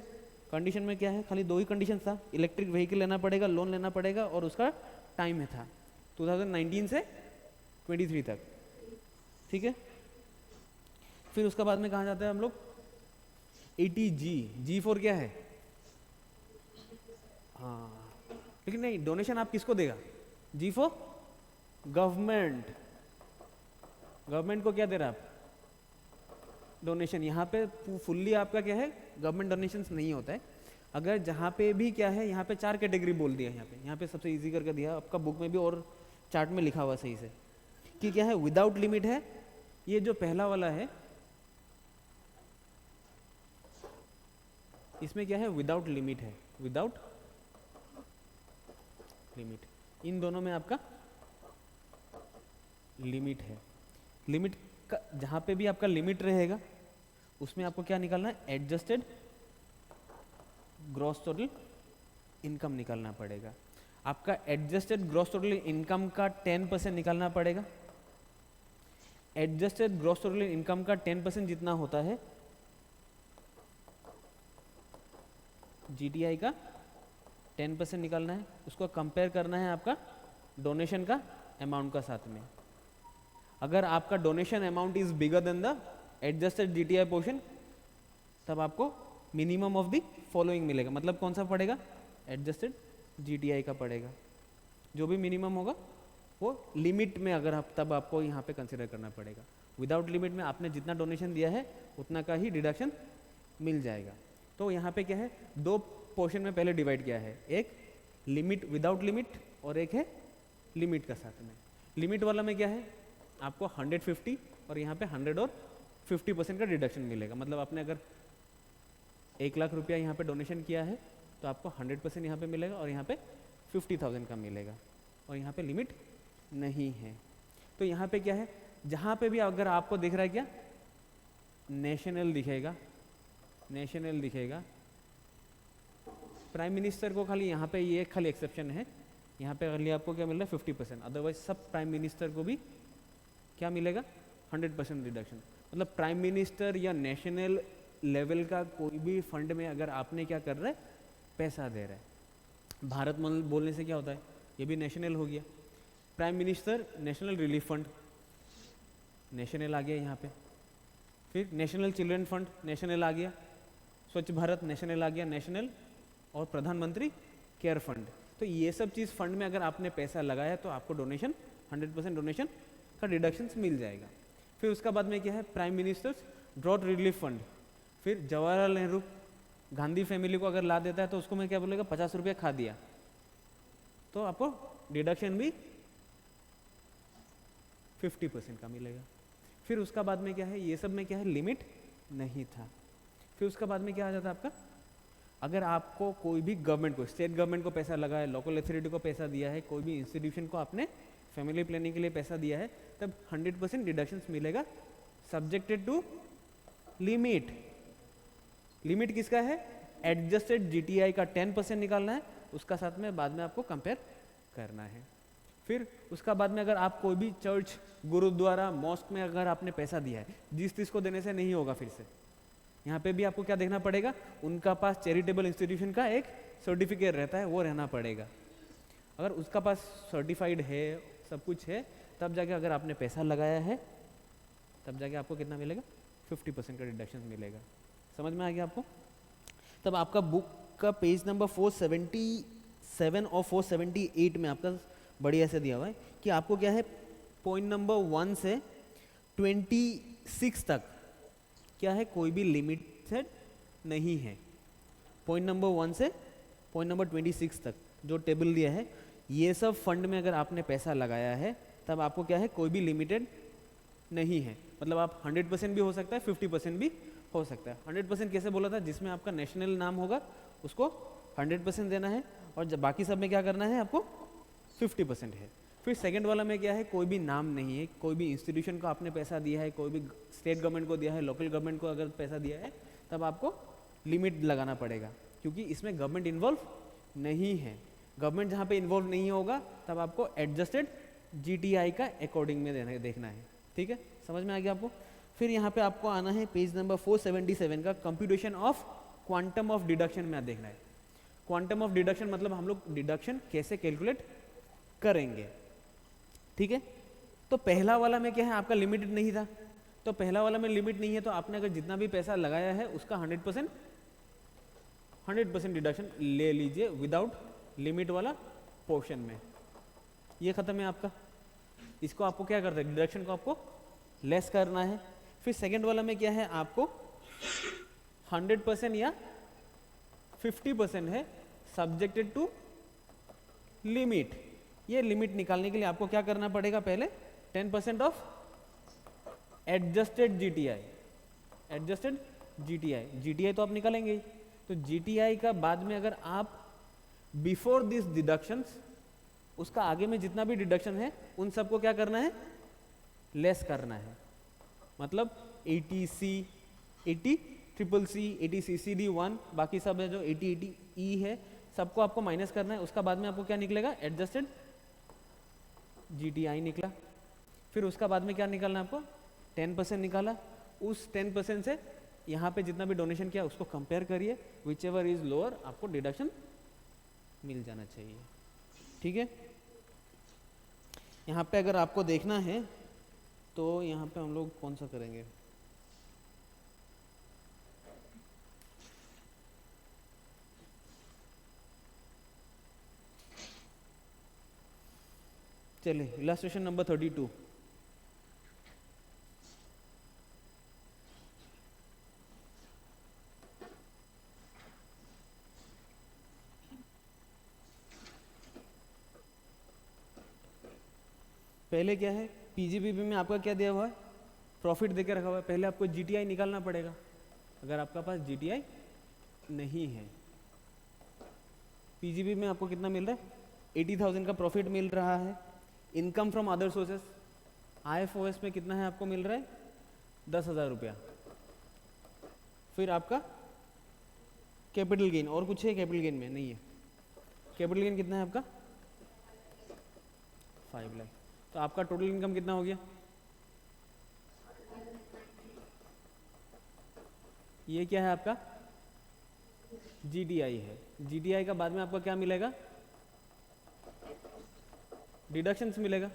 कंडीशन में क्या है, खाली 2 ही कंडीशन था, इलेक्ट्रिक व्हीकल लेना पड़ेगा, लोन लेना पड़ेगा और उसका टाइम है था 2019 से 23 तक। ठीक है। फिर उसका बाद में कहाँ जाते हैं हम लोग, 80G, जी फॉर क्या है, हाँ लेकिन नहीं, डोनेशन आप किसको देगा, जी फॉर गवर्नमेंट। गवर्नमेंट को क्या दे रहा है आप, डोनेशन। यहाँ पे फुल्ली आपका क्या है, गवर्नमेंट डोनेशन नहीं होता है। अगर जहाँ पे भी क्या है, यहाँ पे 4 कैटेगरी बोल दिया है, यहाँ पे सबसे इजी करके दिया आपका बुक में भी और चार्ट में लिखा हुआ सही से कि क्या है, विदाउट लिमिट है, ये जो पहला वाला है इसमें क्या है, विदाउट लिमिट है, विदाउट लिमिट। इन दोनों में आपका लिमिट है। लिमिट का जहां पे भी आपका लिमिट रहेगा उसमें आपको क्या निकालना है, एडजस्टेड ग्रॉस टोटल इनकम निकालना पड़ेगा। आपका एडजस्टेड ग्रॉस टोटल इनकम का 10% निकालना पड़ेगा। एडजस्टेड ग्रॉस टोटल इनकम का 10% जितना होता है, जीटीआई का 10% निकालना है, उसको कंपेयर करना है आपका डोनेशन का अमाउंट का साथ में। अगर आपका donation amount is bigger than the adjusted GTI portion, तब आपको मिनिमम ऑफ द फॉलोइंग मिलेगा। मतलब कौन सा पड़ेगा, एडजस्टेड जीटीआई का पड़ेगा। जो भी मिनिमम होगा वो लिमिट में, अगर आप तब आपको यहाँ पे कंसिडर करना पड़ेगा। विदाउट लिमिट में आपने जितना डोनेशन दिया है उतना का ही डिडक्शन मिल जाएगा। तो यहाँ पे क्या है, 2 पोर्शन में पहले डिवाइड किया है, एक लिमिट विदाउट लिमिट और एक है लिमिट का साथ में। लिमिट वाला में क्या है, आपको 150 और यहाँ पे 100 और 50% का डिडक्शन मिलेगा। मतलब आपने अगर 1 लाख रुपया यहाँ पे डोनेशन किया है तो आपको 100% यहाँ पे मिलेगा और यहाँ पे 50,000 का मिलेगा, और यहाँ पे लिमिट नहीं है। तो यहाँ पे क्या है, जहाँ पे भी अगर आपको दिख रहा है क्या, नेशनल दिखेगा, नेशनल दिखेगा। प्राइम मिनिस्टर को खाली यहाँ पे ये खाली एक्सेप्शन है, यहाँ पे खाली आपको क्या मिल रहा है, 50%। अदरवाइज सब प्राइम मिनिस्टर को भी क्या मिलेगा, 100% रिडक्शन। मतलब प्राइम मिनिस्टर या नेशनल लेवल का कोई भी फंड में अगर आपने क्या कर रहा है, पैसा दे रहा है। भारत बोलने से क्या होता है, ये भी नेशनल हो गया। Prime minister national relief fund, national आ गया यहाँ पे। फिर नेशनल चिल्ड्रन फंड, नेशनल आ गया। स्वच्छ भारत नेशनल आ गया, नेशनल। और प्रधानमंत्री केयर फंड। तो ये सब चीज़ फंड में अगर आपने पैसा लगाया तो आपको डोनेशन 100% डोनेशन का डिडक्शन मिल जाएगा। फिर उसका बाद में क्या है, prime minister's drought relief fund. फिर जवाहरलाल नेहरू गांधी फैमिली को अगर ला देता है तो उसको मैं क्या बोलेगा, 50 रुपया खा दिया, तो आपको डिडक्शन भी 50% का मिलेगा। फिर उसका बाद में क्या है, ये सब में क्या है, लिमिट नहीं था। फिर उसका बाद में क्या आ जाता है आपका, अगर आपको कोई भी गवर्नमेंट को, स्टेट गवर्नमेंट को पैसा लगा है, लोकल अथॉरिटी को पैसा दिया है, कोई भी इंस्टीट्यूशन को आपने फैमिली प्लानिंग के लिए पैसा दिया है, तब 100% डिडक्शन मिलेगा, सब्जेक्टेड टू लिमिट। लिमिट किसका है, एडजस्टेड जीटीआई का 10% निकालना है, उसका साथ में बाद में आपको कंपेयर करना है। फिर उसका बाद में अगर आप कोई भी चर्च, गुरुद्वारा, मॉस्क में अगर आपने पैसा दिया है, जिस को देने से नहीं होगा, फिर से यहाँ पे भी आपको क्या देखना पड़ेगा, उनका पास चैरिटेबल इंस्टीट्यूशन का एक सर्टिफिकेट रहता है, वो रहना पड़ेगा। अगर उसका पास सर्टिफाइड है, सब कुछ है, तब जाके अगर आपने पैसा लगाया है, तब जाके आपको कितना मिलेगा, 50% का डिडक्शन मिलेगा। समझ में आ गया आपको। तब आपका बुक का पेज नंबर 477 और 478 में आपका बढ़िया से दिया हुआ है कि आपको क्या है, पॉइंट नंबर 1 से 26 तक क्या है, कोई भी लिमिटेड नहीं है। पॉइंट नंबर 1 से पॉइंट नंबर 26 तक जो टेबल दिया है, ये सब फंड में अगर आपने पैसा लगाया है तब आपको क्या है, कोई भी लिमिटेड नहीं है। मतलब आप 100% भी हो सकता है, 50% भी हो सकता है। 100% कैसे बोला था, जिसमें आपका नेशनल नाम होगा उसको 100% देना है, और जब बाकी सब में क्या करना है, आपको 50% है। फिर सेकंड वाला में क्या है, कोई भी नाम नहीं है, कोई भी इंस्टीट्यूशन को आपने पैसा दिया है, कोई भी स्टेट गवर्नमेंट को दिया है, लोकल गवर्नमेंट को अगर पैसा दिया है, तब आपको लिमिट लगाना पड़ेगा, क्योंकि इसमें गवर्नमेंट इन्वॉल्व नहीं है। गवर्नमेंट जहाँ पे इन्वॉल्व नहीं होगा तब आपको एडजस्टेड जीटीआई का अकॉर्डिंग में देखना है। ठीक है, समझ में आ गया आपको। फिर यहाँ पे आपको आना है पेज नंबर 477 का computation of quantum of deduction में देखना है। क्वांटम ऑफ डिडक्शन मतलब हम लोग डिडक्शन कैसे कैलकुलेट करेंगे। ठीक है, तो पहला वाला में क्या है, आपका लिमिटेड नहीं था, तो पहला वाला में लिमिट नहीं है, तो आपने अगर जितना भी पैसा लगाया है उसका 100% डिडक्शन ले लीजिए विदाउट लिमिट वाला पोर्शन में। ये खत्म है आपका। इसको आपको क्या करना है, डिडक्शन को आपको लेस करना है। फिर सेकंड वाला में क्या है, आपको 100% या 50% है, सब्जेक्टेड टू लिमिट। ये लिमिट निकालने के लिए आपको क्या करना पड़ेगा, पहले 10% of adjusted GTI. Adjusted GTI, GTI तो आप निकालेंगे ही, तो जीटीआई का बाद में अगर आप बिफोर दिस डिडक्शंस, उसका आगे में जितना भी डिडक्शन है उन सबको क्या करना है, लेस करना है। मतलब 80C, 80 ट्रिपल सी, 80 CCD 1, बाकी सब है जो 80 80E है, सबको आपको माइनस करना है। उसका बाद में आपको क्या निकलेगा, एडजस्टेड जीटीआई निकला। फिर उसका बाद में क्या निकालना है आपको, 10% निकाला। उस 10% से यहाँ पे जितना भी डोनेशन किया उसको कंपेयर करिए, विच एवर इज लोअर, आपको डिडक्शन मिल जाना चाहिए। ठीक है, यहाँ पे अगर आपको देखना है तो यहाँ पे हम लोग कौन सा करेंगे, चलिए इलस्ट्रेशन नंबर 32। पहले क्या है, पीजीबीबी में आपका क्या दिया हुआ है, प्रॉफिट देके रखा हुआ है। पहले आपको जीटीआई निकालना पड़ेगा। अगर आपका पास जीटीआई नहीं है, पीजीबी में आपको कितना मिल रहा है, 80,000 का प्रॉफिट मिल रहा है। Income from other sources, IFOS में कितना है आपको मिल रहा है, 10,000 रुपया। फिर आपका कैपिटल गेन, और कुछ है कैपिटल गेन में, नहीं है। कैपिटल गेन कितना है आपका, 5 लाख। तो आपका टोटल इनकम कितना हो गया, ये क्या है आपका जीटीआई है। जीटीआई का बाद में आपका क्या मिलेगा, डिडक्शंस मिलेगा।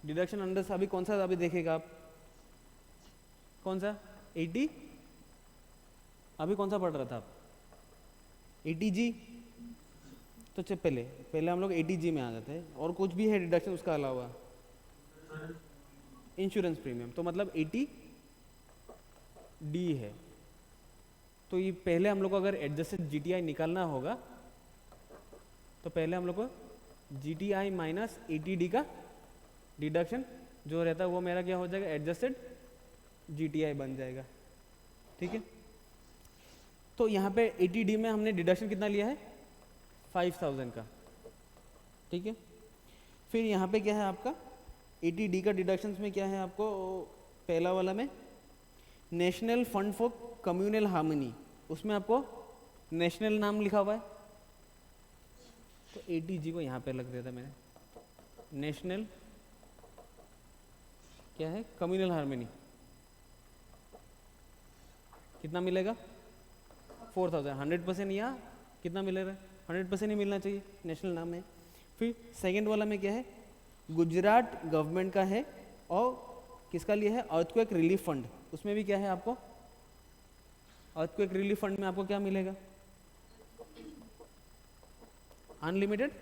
डिडक्शन अंडर से अभी कौन सा अभी देखेगा आप, कौन सा 80, अभी कौन सा पढ़ रहा था आप, 80G। तो चल पहले हम लोग 80G में आ जाते हैं। और कुछ भी है डिडक्शन उसका अलावा, इंश्योरेंस प्रीमियम, तो मतलब 80D है। तो ये पहले हम लोग को अगर एडजस्टेड जीटीआई निकालना होगा तो पहले हम लोग को जीटीआई माइनस 80D का डिडक्शन जो रहता है वो मेरा क्या हो जाएगा, एडजस्टेड जीटीआई बन जाएगा। ठीक है, तो यहाँ पे 80D में हमने डिडक्शन कितना लिया है, 5,000 का। ठीक है, फिर यहाँ पे क्या है आपका 80D का डिडक्शंस में क्या है आपको, पहला वाला में national fund for communal harmony, उसमें आपको नेशनल नाम लिखा हुआ है, तो 80G को यहाँ पे लग दिया था मैंने। नेशनल क्या है, कम्युनल हार्मनी, कितना मिलेगा, 4,000। 100% या कितना मिलेगा, 100% ही मिलना चाहिए, नेशनल नाम है। फिर सेकंड वाला में क्या है, गुजरात गवर्नमेंट का है और किसका लिए है, अर्थक्वेक रिलीफ फंड। उसमें भी क्या है आपको, अर्थक्वेक रिलीफ फंड में आपको क्या मिलेगा, अनलिमिटेड।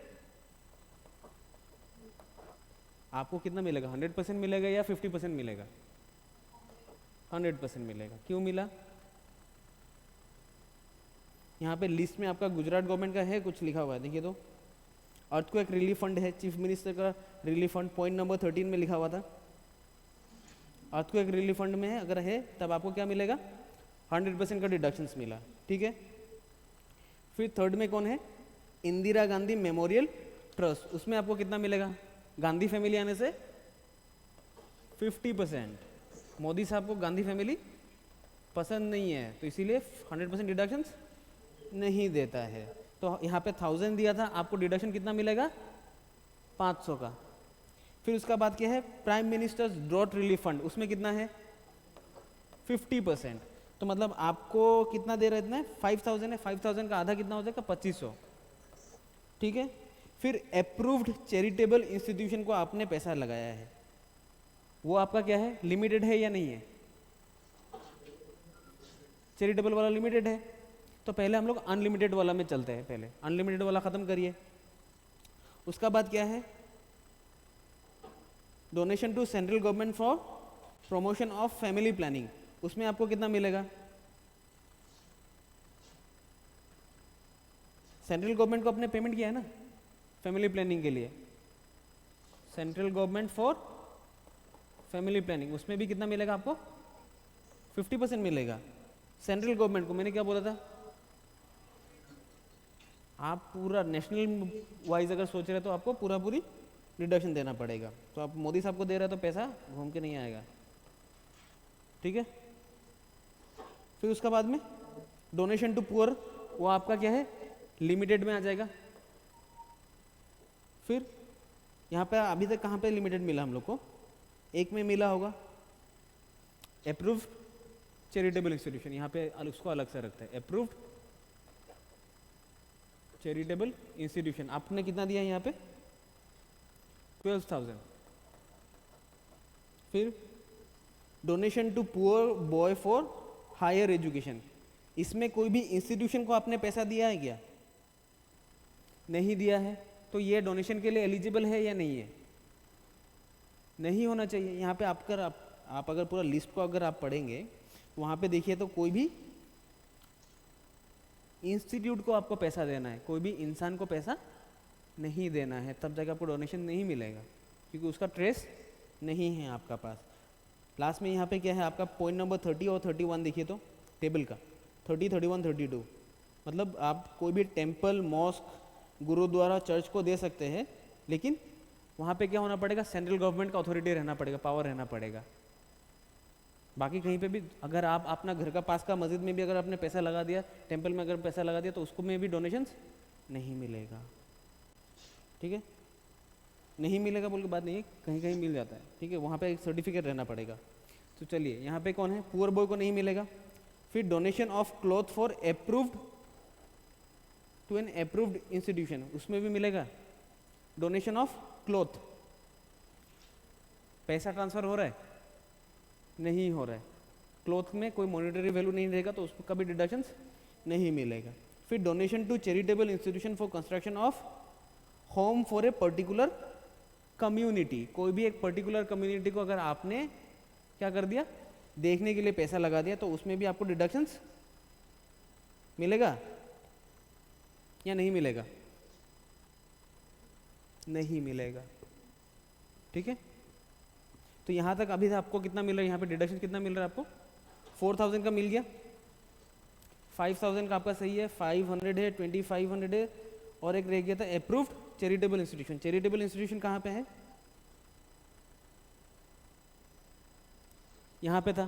आपको कितना मिलेगा, 100% मिलेगा या 50% मिलेगा, 100% मिलेगा। क्यों मिला, यहाँ पे लिस्ट में आपका गुजरात गवर्नमेंट का है कुछ लिखा हुआ है, देखिए तो अर्थक्वेक रिलीफ फंड है, चीफ मिनिस्टर का रिलीफ फंड, पॉइंट नंबर 13 में लिखा हुआ था। अर्थक्वेक रिलीफ फंड में है, अगर है तब आपको क्या मिलेगा, 100% का डिडक्शंस मिला। ठीक है, फिर थर्ड में कौन है, इंदिरा गांधी मेमोरियल ट्रस्ट, उसमें आपको कितना मिलेगा, गांधी फैमिली आने से 50%। मोदी साहब को गांधी फैमिली पसंद नहीं है तो इसीलिए 100% डिडक्शंस नहीं देता है। तो यहाँ पे 1000 दिया था, आपको डिडक्शन कितना मिलेगा, 500 का। फिर उसका बाद क्या है, prime minister's drought relief fund, उसमें कितना है, 50%। तो मतलब आपको कितना दे रहे, इतना 5,000 है, 5,000 का आधा कितना हो जाएगा, 2500। ठीक है, फिर अप्रूव्ड चैरिटेबल इंस्टीट्यूशन को आपने पैसा लगाया है, वो आपका क्या है, लिमिटेड है या नहीं है? चैरिटेबल वाला लिमिटेड है, तो पहले हम लोग अनलिमिटेड वाला में चलते हैं। पहले अनलिमिटेड वाला खत्म करिए, उसका बाद क्या है, donation to central government for promotion of family planning, उसमें आपको कितना मिलेगा? सेंट्रल गवर्नमेंट को आपने पेमेंट किया है ना फैमिली प्लानिंग के लिए, central government for family planning, उसमें भी कितना मिलेगा आपको? 50% मिलेगा। सेंट्रल गवर्नमेंट को मैंने क्या बोला था, आप पूरा नेशनल वाइज अगर सोच रहे तो आपको पूरा पूरी डिडक्शन देना पड़ेगा। तो आप मोदी साहब को दे रहे हो तो पैसा घूम के नहीं आएगा, ठीक है। फिर उसका बाद में डोनेशन टू पुअर, वो आपका क्या है, लिमिटेड में आ जाएगा। फिर यहाँ पे अभी तक कहाँ पे लिमिटेड मिला हम लोग को? एक में मिला होगा अप्रूव्ड चैरिटेबल इंस्टीट्यूशन, यहाँ पे उसको अलग से रखते हैं, अप्रूव्ड चैरिटेबल इंस्टीट्यूशन। आपने कितना दिया यहाँ पे? 12,000। फिर donation to poor boy for higher education, इसमें कोई भी इंस्टीट्यूशन को आपने पैसा दिया है क्या? नहीं दिया है, तो ये डोनेशन के लिए एलिजिबल है या नहीं है? नहीं होना चाहिए। यहाँ पे आप अगर पूरा लिस्ट को अगर आप पढ़ेंगे तो वहाँ पे देखिए तो कोई भी इंस्टीट्यूट को आपको पैसा देना है, कोई भी इंसान को पैसा नहीं देना है, तब जाके आपको डोनेशन नहीं मिलेगा, क्योंकि उसका ट्रेस नहीं है आपका पास। लास्ट में यहाँ पे क्या है आपका पॉइंट नंबर 30 और 31 देखिए तो टेबल का 30, 31, 32, मतलब आप कोई भी टेम्पल, मॉस्क, गुरुद्वारा, चर्च को दे सकते हैं, लेकिन वहाँ पे क्या होना पड़ेगा, सेंट्रल गवर्नमेंट का अथॉरिटी रहना पड़ेगा, पावर रहना पड़ेगा। बाकी कहीं पे भी अगर आप अपना घर का पास का मस्जिद में भी अगर आपने पैसा लगा दिया, टेम्पल में अगर पैसा लगा दिया, तो उसको में भी डोनेशंस नहीं मिलेगा, ठीक है। नहीं मिलेगा बोल के बात नहीं है, कहीं कहीं मिल जाता है, ठीक है, वहाँ पे एक सर्टिफिकेट रहना पड़ेगा। तो चलिए यहाँ पे कौन है, पुअर बॉय को नहीं मिलेगा। फिर donation of cloth for approved to an approved institution, उसमें भी मिलेगा। डोनेशन ऑफ क्लॉथ, पैसा ट्रांसफर हो रहा है, नहीं हो रहा है, क्लॉथ में कोई मॉनेटरी वैल्यू नहीं रहेगा, तो उसको कभी डिडक्शंस नहीं मिलेगा। फिर donation to charitable institution for construction of home for a particular community, कोई भी एक पर्टिकुलर कम्युनिटी को अगर आपने क्या कर दिया, देखने के लिए पैसा लगा दिया, तो उसमें भी आपको डिडक्शंस मिलेगा या नहीं मिलेगा? नहीं मिलेगा, ठीक है। तो यहाँ तक अभी आपको कितना मिल रहा है, यहाँ पे डिडक्शन कितना मिल रहा है आपको? 4,000 का मिल गया, 5,000 का आपका सही है, 500 है, 2,500 है, और एक रह गया था approved charitable institution. Charitable institution कहाँ पे है? यहाँ पे था।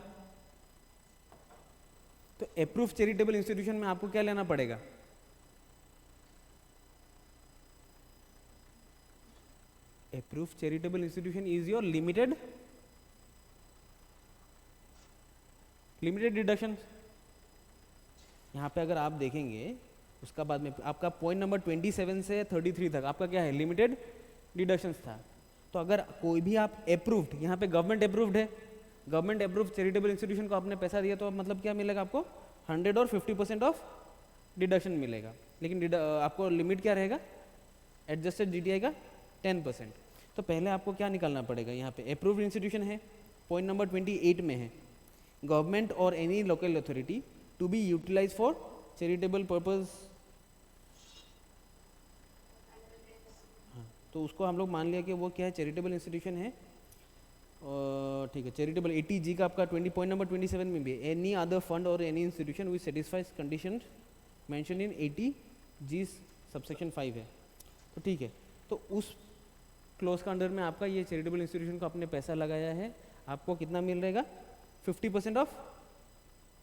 तो अप्रूव्ड चैरिटेबल इंस्टीट्यूशन में आपको क्या लेना पड़ेगा? Approved charitable institution is your limited deduction. यहाँ पे अगर आप देखेंगे उसका बाद में आपका पॉइंट नंबर 27 से 33 तक आपका क्या है, लिमिटेड डिडक्शंस था। तो अगर कोई भी आप अप्रूव्ड, यहाँ पे गवर्नमेंट अप्रूव्ड है, गवर्नमेंट अप्रूव्ड चैरिटेबल इंस्टीट्यूशन को आपने पैसा दिया, तो मतलब क्या मिलेगा आपको? 100 और 50% ऑफ डिडक्शन मिलेगा। लेकिन आपको लिमिट क्या रहेगा, एडजस्टेड जीटीआई का 10%। तो पहले आपको क्या निकालना पड़ेगा, यहाँ पे अप्रूव्ड इंस्टीट्यूशन है, पॉइंट नंबर 28 में है, गवर्नमेंट और any local authority to be utilise for charitable purpose. हाँ, तो उसको हम लोग मान लिया कि वो क्या है, चैरिटेबल इंस्टीट्यूशन है, ठीक है। चैरिटेबल 80G का आपका पॉइंट नंबर 27 में भी एनी अदर फंड और any institution which satisfies condition mention in 80G subsection 5 है। तो ठीक है, तो उस क्लोज का अंडर में आपका ये चैरिटेबल इंस्टीट्यूशन को आपने पैसा लगाया है, आपको कितना मिल रहेगा? 50% ऑफ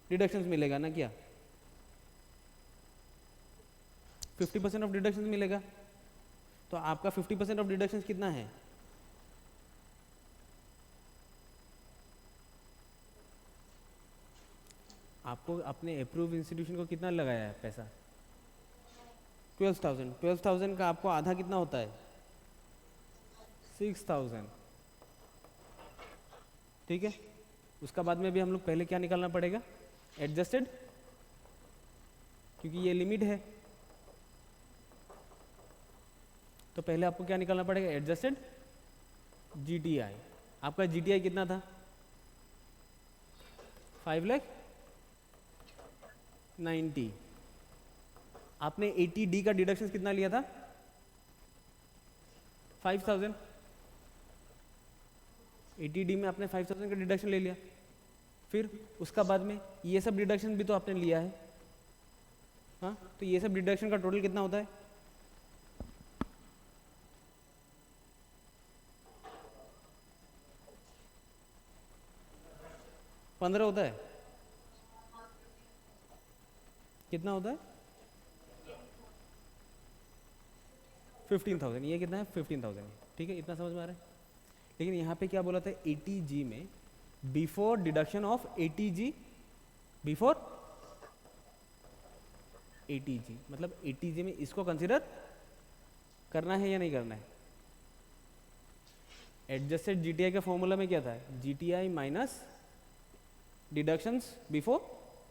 डिडक्शंस मिलेगा ना, क्या 50% ऑफ डिडक्शंस मिलेगा? तो आपका 50% ऑफ डिडक्शंस कितना है? आपको अपने अप्रूव इंस्टीट्यूशन को कितना लगाया है पैसा? 12,000 का आपको आधा कितना होता है 6,000, ठीक है। उसका बाद में भी हम लोग पहले क्या निकालना पड़ेगा एडजस्टेड, क्योंकि ये लिमिट है, तो पहले आपको क्या निकालना पड़ेगा एडजस्टेड जीटीआई। आपका जीटीआई कितना था 5,90,000। आपने 80D का डिडक्शन कितना लिया था 5,000। 80D में आपने 5,000 का डिडक्शन ले लिया, फिर उसका बाद में ये सब डिडक्शन भी तो आपने लिया है, हाँ, तो ये सब डिडक्शन का टोटल कितना होता है 15 होता है। कितना होता है 15,000। ये कितना है 15,000, ठीक है, इतना समझ में आ रहा है। लेकिन यहाँ पे क्या बोला था 80G में before deduction of 80G, before 80G मतलब 80G में इसको कंसिडर करना है या नहीं करना है। एडजस्टेड जीटीआई का फॉर्मूला में क्या था GTI minus deductions before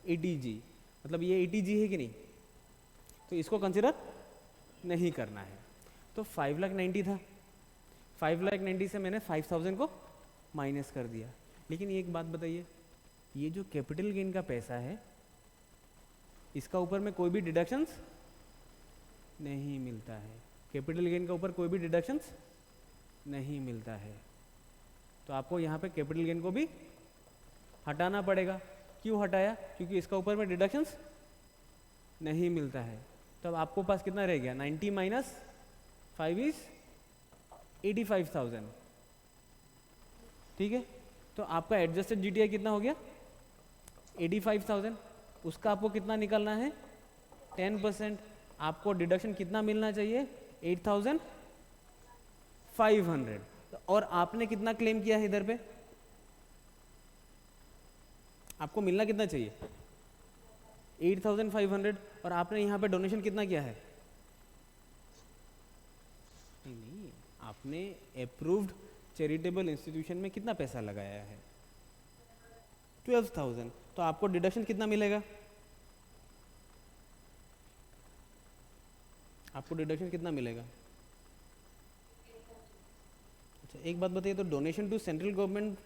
80G, मतलब ये 80G है कि नहीं, तो इसको कंसिडर नहीं करना है। तो 5,90,000 था, 5,90,000 से मैंने 5,000 को माइनस कर दिया। लेकिन एक बात बताइए, ये जो कैपिटल गेन का पैसा है इसका ऊपर में कोई भी डिडक्शंस नहीं मिलता है, कैपिटल गेन का ऊपर कोई भी डिडक्शंस नहीं मिलता है, तो आपको यहाँ पे कैपिटल गेन को भी हटाना पड़ेगा। क्यों हटाया, क्योंकि इसका ऊपर में डिडक्शंस नहीं मिलता है। तो अब आपको पास कितना रह गया 90 माइनस 5 इज 85,000, ठीक है। तो आपका एडजस्टेड जीटीआई कितना हो गया 85,000, उसका आपको कितना निकालना है 10%। आपको डिडक्शन कितना मिलना चाहिए 8,500, और आपने कितना क्लेम किया है इधर पे, आपको मिलना कितना चाहिए 8,500, और आपने यहाँ पे डोनेशन कितना किया है, नहीं, आपने अप्रूव्ड चैरिटेबल इंस्टीट्यूशन में कितना पैसा लगाया है 12,000, तो आपको डिडक्शन कितना मिलेगा, आपको डिडक्शन कितना मिलेगा। अच्छा एक बात बताइए, तो donation to central government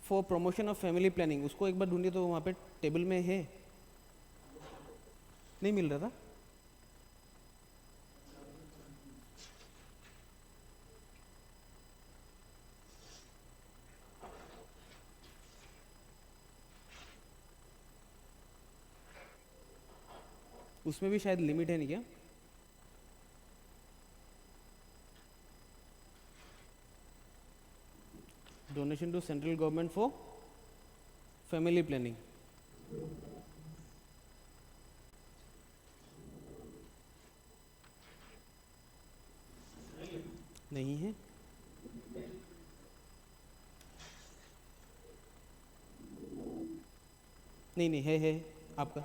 for promotion of family planning, उसको एक बार ढूंढिए तो वहाँ पे टेबल में है, नहीं मिल रहा था। उसमें भी शायद लिमिट है नहीं क्या, donation to central government for family planning, नहीं है, नहीं है आपका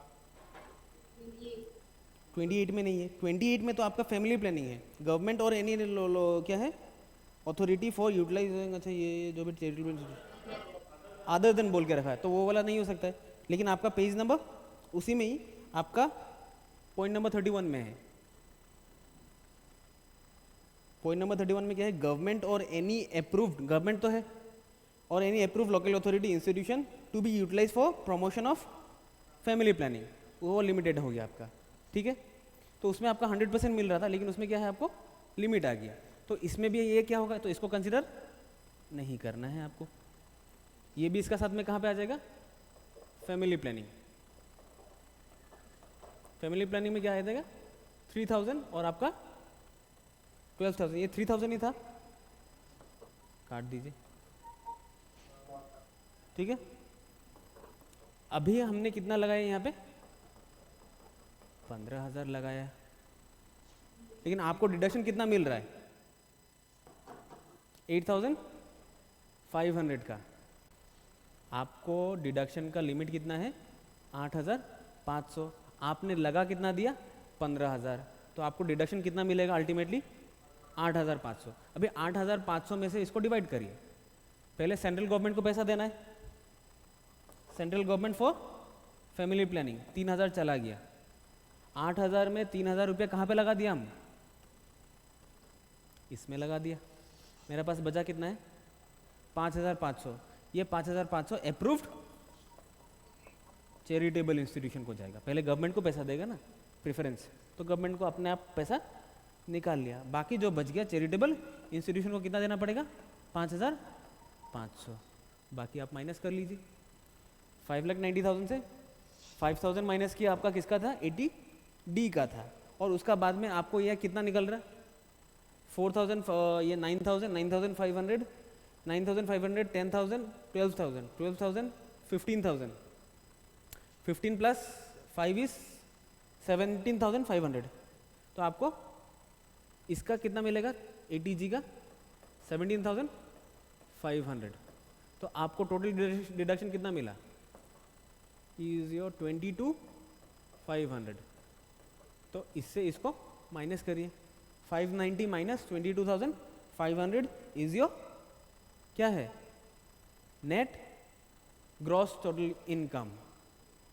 28 में नहीं है, 28 में तो आपका फैमिली प्लानिंग है, गवर्नमेंट और एनी क्या है अथॉरिटी फॉर यूटिलाइजिंग, अच्छा ये जो भी चैरिटेबल अदर देन बोल के रखा है, तो वो वाला नहीं हो सकता है। लेकिन आपका पेज नंबर उसी में ही आपका पॉइंट नंबर 31 में है, पॉइंट नंबर 31 में क्या है गवर्नमेंट और एनी अप्रूव्ड, गवर्नमेंट तो है, और any approved local authority institution to be utilise for promotion of family planning, वो लिमिटेड हो गया आपका, ठीक है। तो उसमें आपका 100% मिल रहा था, लेकिन उसमें क्या है आपको लिमिट आ गया, तो इसमें भी ये क्या होगा, तो इसको कंसिडर नहीं करना है आपको। ये भी इसका साथ में कहाँ पे आ जाएगा फैमिली प्लानिंग, फैमिली प्लानिंग में क्या आ जाएगा 3,000 और आपका 12,000, ये 3,000 ही था, काट दीजिए, ठीक है। अभी हमने कितना लगाया यहाँ पे 15,000 लगाया, लेकिन आपको डिडक्शन कितना मिल रहा है 8,500 का, आपको डिडक्शन का लिमिट कितना है 8,500, आपने लगा कितना दिया 15,000, तो आपको डिडक्शन कितना मिलेगा अल्टीमेटली 8,500। अभी 8,500 में से इसको डिवाइड करिए। पहले सेंट्रल गवर्नमेंट को पैसा देना है, central government for family planning 3,000 चला गया। 8,000 में 3,000 रुपया कहाँ पे लगा दिया हम, इसमें लगा दिया। मेरे पास बचा कितना है 5,500। ये 5,500 अप्रूव्ड चैरिटेबल इंस्टीट्यूशन को जाएगा। पहले गवर्नमेंट को पैसा देगा ना प्रेफरेंस, तो गवर्नमेंट को अपने आप पैसा निकाल लिया। बाकी जो बच गया चैरिटेबल इंस्टीट्यूशन को कितना देना पड़ेगा 5,500। बाकी आप माइनस कर लीजिए। 5,90,000 से 5,000 माइनस किया, आपका किसका था 80D का था। और उसका बाद में आपको यह कितना निकल रहा है 4,000, ये 9,000, 9,500, 9,500, 10,000, 12,000, 12,000, 15,000, 15 प्लस 5 इज 17,500। तो आपको इसका कितना मिलेगा 80G का 17,500। तो आपको टोटल डिडक्शन कितना मिला इज योर 22,500। तो इससे इसको माइनस करिए। 590 माइनस 22,500 इज योर क्या है net gross total income.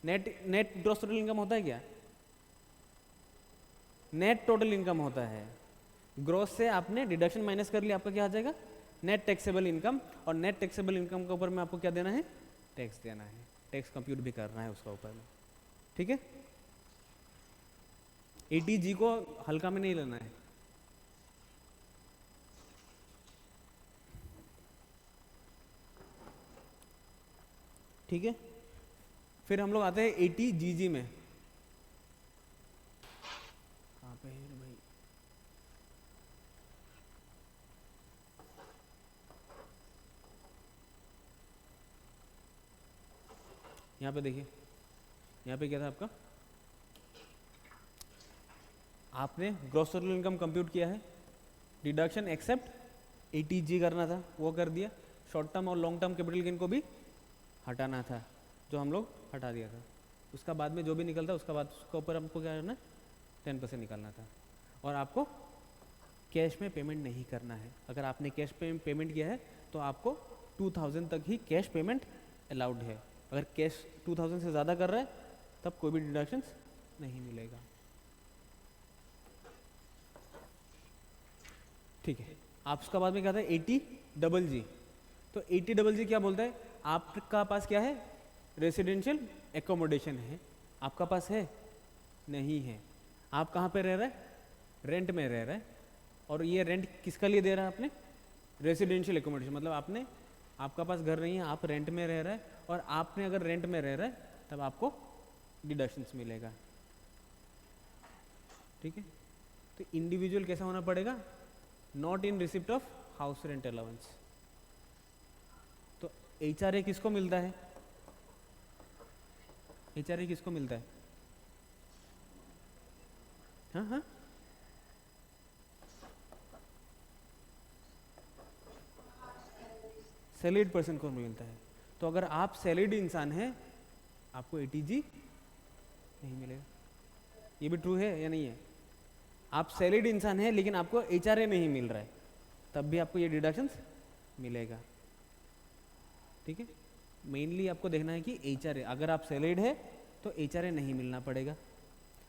Net gross total income होता है क्या, नेट टोटल इनकम होता है। ग्रॉस से आपने डिडक्शन माइनस कर लिया, आपका क्या आ जाएगा नेट टैक्सेबल इनकम। और नेट टैक्सेबल इनकम के ऊपर में आपको क्या देना है टैक्स देना है, टैक्स कंप्यूट भी करना है उसका ऊपर में। ठीक है, 80G को हल्का में नहीं लेना है। ठीक है, फिर हम लोग आते हैं 80GG में। कहाँ पे है भाई, यहाँ पे देखिए, यहाँ पे क्या था आपका, आपने ग्रॉस टोटल इनकम कंप्यूट किया है, डिडक्शन एक्सेप्ट 80G करना था, वो कर दिया। शॉर्ट टर्म और लॉन्ग टर्म कैपिटल गेन को भी हटाना था, जो हम लोग हटा दिया था। उसका बाद में जो भी निकलता उसका बाद उसका ऊपर हमको क्या करना है 10% निकालना था। और आपको कैश में पेमेंट नहीं करना है। अगर आपने कैश पेमेंट किया है तो आपको 2,000 तक ही कैश पेमेंट अलाउड है। अगर कैश 2,000 से ज़्यादा कर रहा है तब कोई भी डिडक्शंस नहीं मिलेगा। ठीक है, आप उसका बाद में क्या था 80GG। तो 80GG क्या बोलता है, आपका पास क्या है रेसिडेंशियल एकोमोडेशन है, आपका पास है नहीं है। आप कहाँ पे रह रहे हैं रेंट में रह रहे हैं, और ये रेंट किसका लिए दे रहा है आपने रेसिडेंशियल एकोमोडेशन, मतलब आपने आपका पास घर नहीं है, आप रेंट में रह रहे हैं। और आपने अगर रेंट में रह रहे हैं तब आपको डिडक्शंस मिलेगा। ठीक है, तो इंडिविजुअल कैसा होना पड़ेगा, not in receipt of house rent allowance. तो HRA किसको मिलता है, HRA किसको मिलता है, हाँ हाँ सैलरीड पर्सन को मिलता है। तो अगर आप सैलरीड इंसान हैं आपको 80G नहीं मिलेगा। ये भी ट्रू है या नहीं है, आप सैलरीड इंसान हैं लेकिन आपको HRA नहीं मिल रहा है तब भी आपको ये डिडक्शंस मिलेगा। ठीक है, मेनली आपको देखना है कि HRA, अगर आप सैलरीड है तो HRA नहीं मिलना पड़ेगा।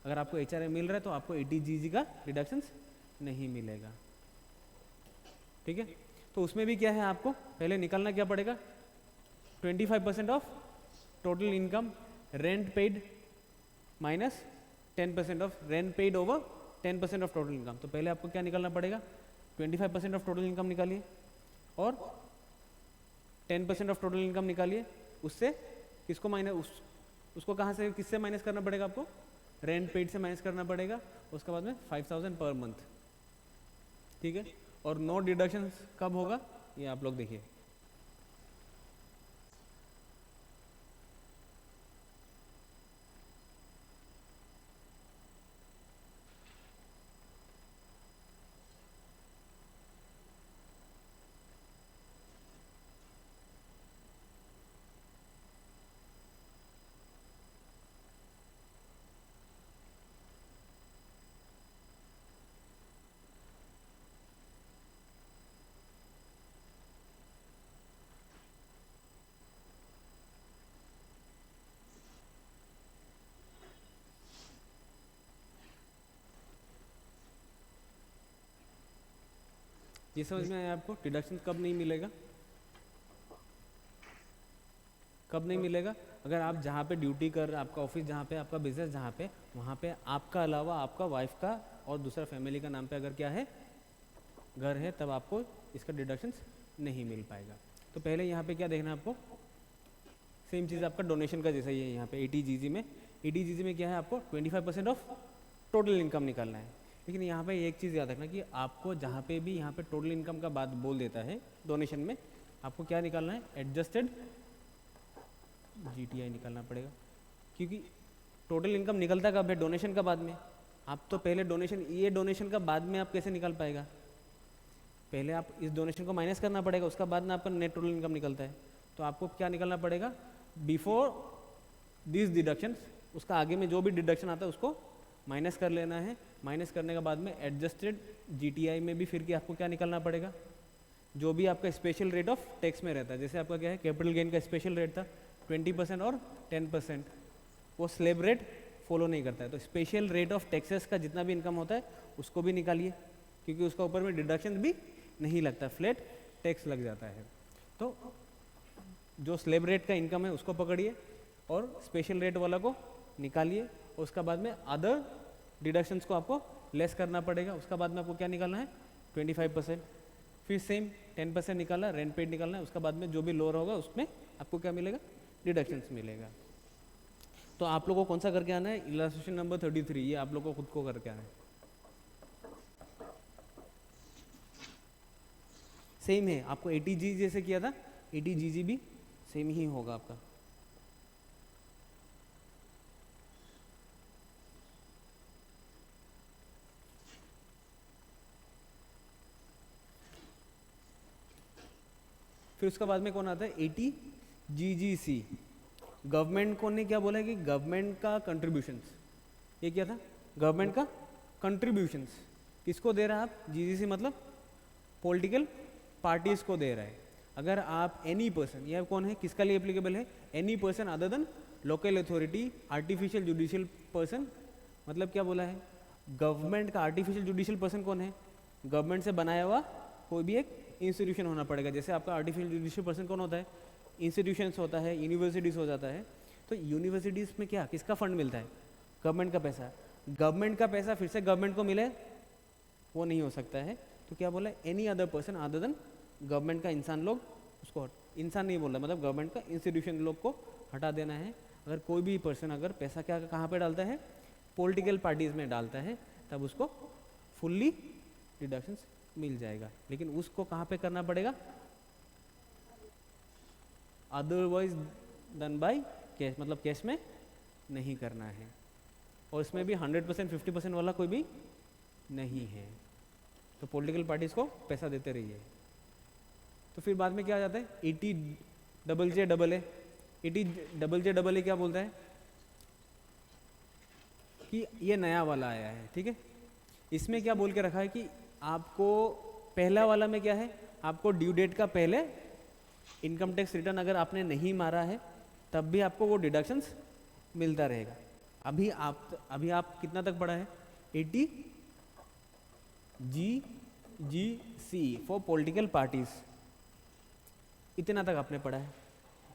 अगर आपको HRA मिल रहा है तो आपको 80GG का डिडक्शंस नहीं मिलेगा। ठीक है, तो उसमें भी क्या है, आपको पहले निकालना क्या पड़ेगा 25% of total income rent paid minus 10% of rent paid over 10% of total income. तो पहले आपको क्या निकालना पड़ेगा 25% ऑफ टोटल इनकम निकालिए और 10% ऑफ टोटल इनकम निकालिए। उससे किसको माइनस, उसको कहाँ से किससे माइनस करना पड़ेगा, आपको रेंट पेड से माइनस करना पड़ेगा। उसके बाद में 5,000 पर मंथ। ठीक है, और नो डिडक्शन कब होगा ये आप लोग देखिए। ये समझ में आया आपको? डिडक्शन कब नहीं मिलेगा? कब नहीं मिलेगा? अगर आप जहाँ पे ड्यूटी कर, आपका ऑफिस जहाँ पे, आपका बिजनेस जहाँ पे, वहाँ पे आपका अलावा आपका वाइफ का और दूसरा फैमिली का नाम पे अगर क्या है, घर है, तब आपको इसका डिडक्शंस नहीं मिल पाएगा। तो पहले यहाँ पे क्या देखना है आपको? सेम चीज़ आपका डोनेशन का जैसा ही है। यहाँ पे एटीजीजी में क्या है, आपको 25% ऑफ टोटल इनकम निकालना है। लेकिन यहाँ पे एक चीज़ याद रखना कि आपको जहाँ पे भी यहाँ पे टोटल इनकम का बात बोल देता है डोनेशन में, आपको क्या निकालना है? एडजस्टेड जीटीआई निकालना पड़ेगा। क्योंकि टोटल इनकम निकलता कब है? डोनेशन का बाद में। आप तो पहले डोनेशन, ये डोनेशन का बाद में आप कैसे निकाल पाएगा? पहले आप इस डोनेशन को माइनस करना पड़ेगा, उसका बाद में आपका नेट टोटल इनकम निकलता है। तो आपको क्या निकालना पड़ेगा? बिफोर दिस डिडक्शंस, उसका आगे में जो भी डिडक्शन आता है उसको माइनस कर लेना है। माइनस करने के बाद में एडजस्टेड जीटीआई में भी फिर कि आपको क्या निकालना पड़ेगा? जो भी आपका स्पेशल रेट ऑफ टैक्स में रहता है। जैसे आपका क्या है, कैपिटल गेन का स्पेशल रेट था 20% और 10%, वो स्लैब रेट फॉलो नहीं करता है। तो स्पेशल रेट ऑफ टैक्सेस का जितना भी इनकम होता है उसको भी निकालिए, क्योंकि उसका ऊपर में डिडक्शन भी नहीं लगता, फ्लैट टैक्स लग जाता है। तो जो स्लैब रेट का इनकम है उसको पकड़िए और स्पेशल रेट वाला को निकालिए, और उसका बाद में अदर डिडक्शंस को आपको लेस करना पड़ेगा। उसका बाद में आपको क्या निकालना है? 25%। फिर सेम 10% निकालना, रेंट पेड निकालना है। उसका बाद में जो भी लोअर होगा उसमें आपको क्या मिलेगा? डिडक्शंस मिलेगा। तो आप लोगों को कौन सा करके आना है? इलस्ट्रेशन नंबर 33, ये आप लोगों को खुद को करके आना है। सेम है, आपको एटीजी जैसे किया था, एटीजीजी भी सेम ही होगा आपका। फिर उसका बाद में कौन आता है? एटीजीजीसी। गवर्नमेंट को ने क्या बोला है कि गवर्नमेंट का कंट्रीब्यूशंस, ये क्या था? गवर्नमेंट का कंट्रीब्यूशंस किसको दे रहा है आप? जीजीसी मतलब पॉलिटिकल पार्टीज को दे रहा है। अगर आप एनी पर्सन, यह कौन है, किसका लिए एप्लीकेबल है? Any person other than local authority, artificial judicial person. मतलब क्या बोला है? गवर्नमेंट का आर्टिफिशियल जुडिशियल पर्सन कौन है? गवर्नमेंट से बनाया हुआ कोई भी एक इंस्टीट्यूशन होना पड़ेगा। जैसे आपका आर्टिफिशियल जुडिशियल पर्सन कौन होता है? इंस्टीट्यूशंस होता है, यूनिवर्सिटीज़ हो जाता है। तो यूनिवर्सिटीज़ में क्या, किसका फंड मिलता है? गवर्नमेंट का पैसा। गवर्नमेंट का पैसा फिर से गवर्नमेंट को मिले, वो नहीं हो सकता है। तो क्या बोला है? Any other person other than government का इंसान लोग, उसको इंसान नहीं बोल रहा, मतलब गवर्नमेंट का इंस्टीट्यूशन लोग को हटा देना है। अगर कोई भी पर्सन अगर पैसा क्या कहाँ पे डालता है? पॉलिटिकल पार्टीज में डालता है, तब उसको फुल्ली डिडक्शंस मिल जाएगा। लेकिन उसको कहाँ पे करना पड़ेगा? अदरवाइज डन बाय कैश, मतलब कैश में नहीं करना है। और इसमें भी 100% 50% वाला कोई भी नहीं है। तो पॉलिटिकल पार्टीज को पैसा देते रहिए। तो फिर बाद में क्या आ जाता है? ATJJAA। ATJJAA क्या बोलता है कि ये नया वाला आया है, ठीक है। इसमें क्या बोल के रखा है कि आपको पहला वाला में क्या है, आपको ड्यू डेट का पहले इनकम टैक्स रिटर्न अगर आपने नहीं मारा है तब भी आपको वो डिडक्शंस मिलता रहेगा। अभी आप कितना तक पढ़ा है? ATGGC फॉर पॉलिटिकल पार्टीज, इतना तक आपने पढ़ा है।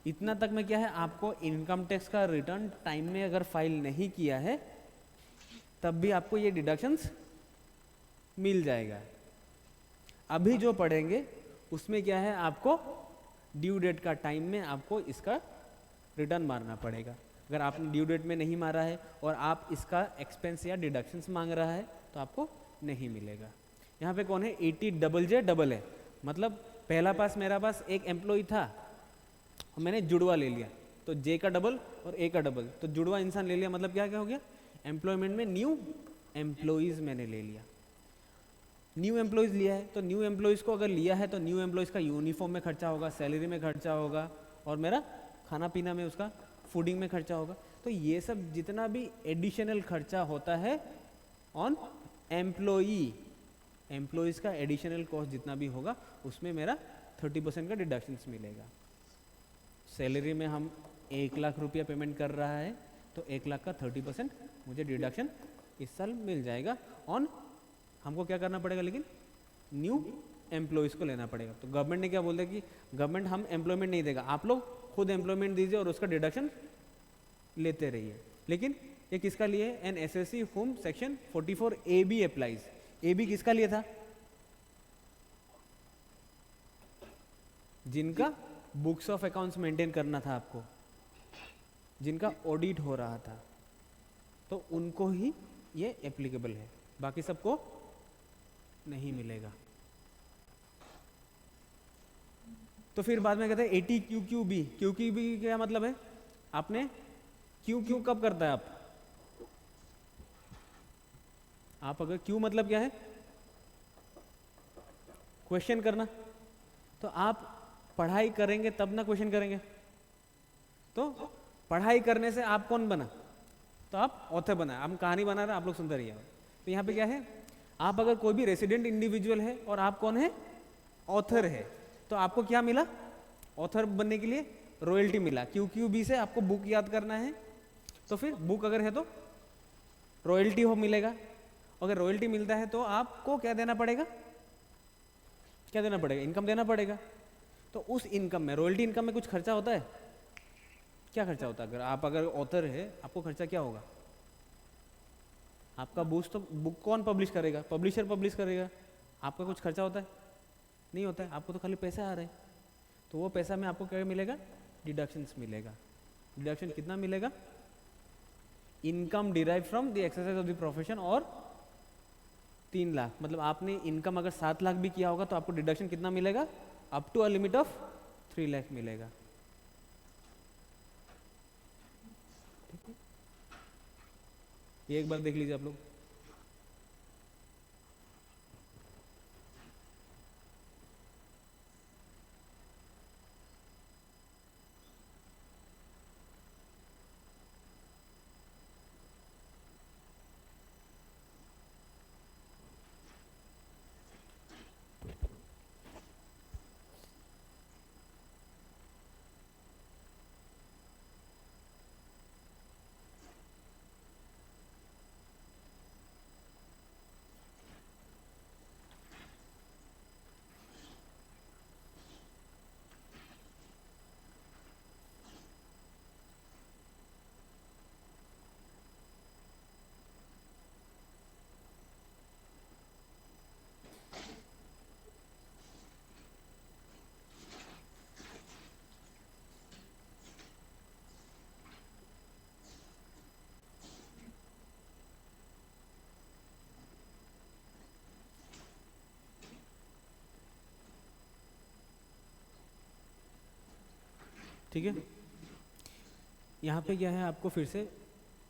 इतना तक में क्या है, आपको इनकम टैक्स का रिटर्न टाइम में अगर फाइल नहीं किया है तब भी आपको ये डिडक्शंस मिल जाएगा। अभी जो पढ़ेंगे उसमें क्या है, आपको ड्यू डेट का टाइम में आपको इसका रिटर्न मारना पड़ेगा। अगर आपने ड्यू डेट में नहीं मारा है और आप इसका एक्सपेंस या डिडक्शंस मांग रहा है तो आपको नहीं मिलेगा। यहाँ पे कौन है? ATJJAA, मतलब पहला पास मेरा पास एक एम्प्लॉय था और मैंने जुड़वा ले लिया, तो J का डबल और A का डबल, तो जुड़वा इंसान ले लिया, मतलब क्या क्या हो गया? एम्प्लॉयमेंट में न्यू एम्प्लॉयज़ मैंने ले लिया। न्यू एम्प्लॉयज़ लिया है तो न्यू एम्प्लॉयज़ को अगर लिया है तो न्यू एम्प्लॉयज़ का यूनिफॉर्म में खर्चा होगा, सैलरी में खर्चा होगा, और मेरा खाना पीना में, उसका फूडिंग में खर्चा होगा। तो ये सब जितना भी एडिशनल खर्चा होता है ऑन एम्प्लॉई, एम्प्लॉयज़ का एडिशनल कॉस्ट जितना भी होगा उसमें मेरा 30% का डिडक्शंस मिलेगा। सैलरी में हम 1 लाख रुपया पेमेंट कर रहा है तो 1 लाख का 30% मुझे डिडक्शन इस साल मिल जाएगा ऑन, हमको क्या करना पड़ेगा लेकिन न्यू एम्प्लॉयज़ को लेना पड़ेगा। तो गवर्नमेंट ने क्या बोल दिया कि गवर्नमेंट हम एम्प्लॉयमेंट नहीं देगा, आप लोग खुद एम्प्लॉयमेंट दीजिए और उसका डिडक्शन लेते रहिए। लेकिन ये किसका लिए है? An SSC home section 44 A B applies. A B किसका लिए था? जिनका बुक्स ऑफ अकाउंट्स मेंटेन करना था आपको, जिनका ऑडिट हो रहा था, तो उनको ही ये एप्लीकेबल है, बाकी सबको नहीं मिलेगा। तो फिर बाद में कहते हैं 80 Q Q B. Q Q B क्या मतलब है? आपने क्यू क्यू कब करता है आप अगर क्यू मतलब क्या है? क्वेश्चन करना। तो आप पढ़ाई करेंगे तब ना क्वेश्चन करेंगे। तो पढ़ाई करने से आप कौन बना? तो आप ऑथर बना। हम कहानी बना रहे हैं, आप लोग सुनते रहिए। तो यहाँ पे क्या है? आप अगर कोई भी रेसिडेंट इंडिविजुअल है और आप कौन है? ऑथर है, तो आपको क्या मिला? ऑथर बनने के लिए रॉयल्टी मिला। क्यू क्यू बी से आपको बुक याद करना है, तो फिर बुक अगर है तो रॉयल्टी हो मिलेगा। अगर रॉयल्टी मिलता है तो आपको क्या देना पड़ेगा? क्या देना पड़ेगा? इनकम देना पड़ेगा। तो उस इनकम में, रॉयल्टी इनकम में कुछ खर्चा होता है? क्या खर्चा होता है? अगर ऑथर है, आपको खर्चा क्या होगा? आपका बुक कौन पब्लिश करेगा? पब्लिशर पब्लिश करेगा। आपका कुछ खर्चा होता है? नहीं होता है। आपको तो खाली पैसा आ रहा है। तो वो पैसा में आपको क्या मिलेगा? डिडक्शंस मिलेगा। डिडक्शन कितना मिलेगा? Income derive from the exercise of the profession, और 3 लाख। मतलब आपने इनकम अगर 7 लाख भी किया होगा तो आपको डिडक्शन कितना मिलेगा? Up to a limit of 3 lakh मिलेगा। ठीक है, ये एक बार देख लीजिए आप लोग। ठीक है, यहाँ पे क्या है? आपको फिर से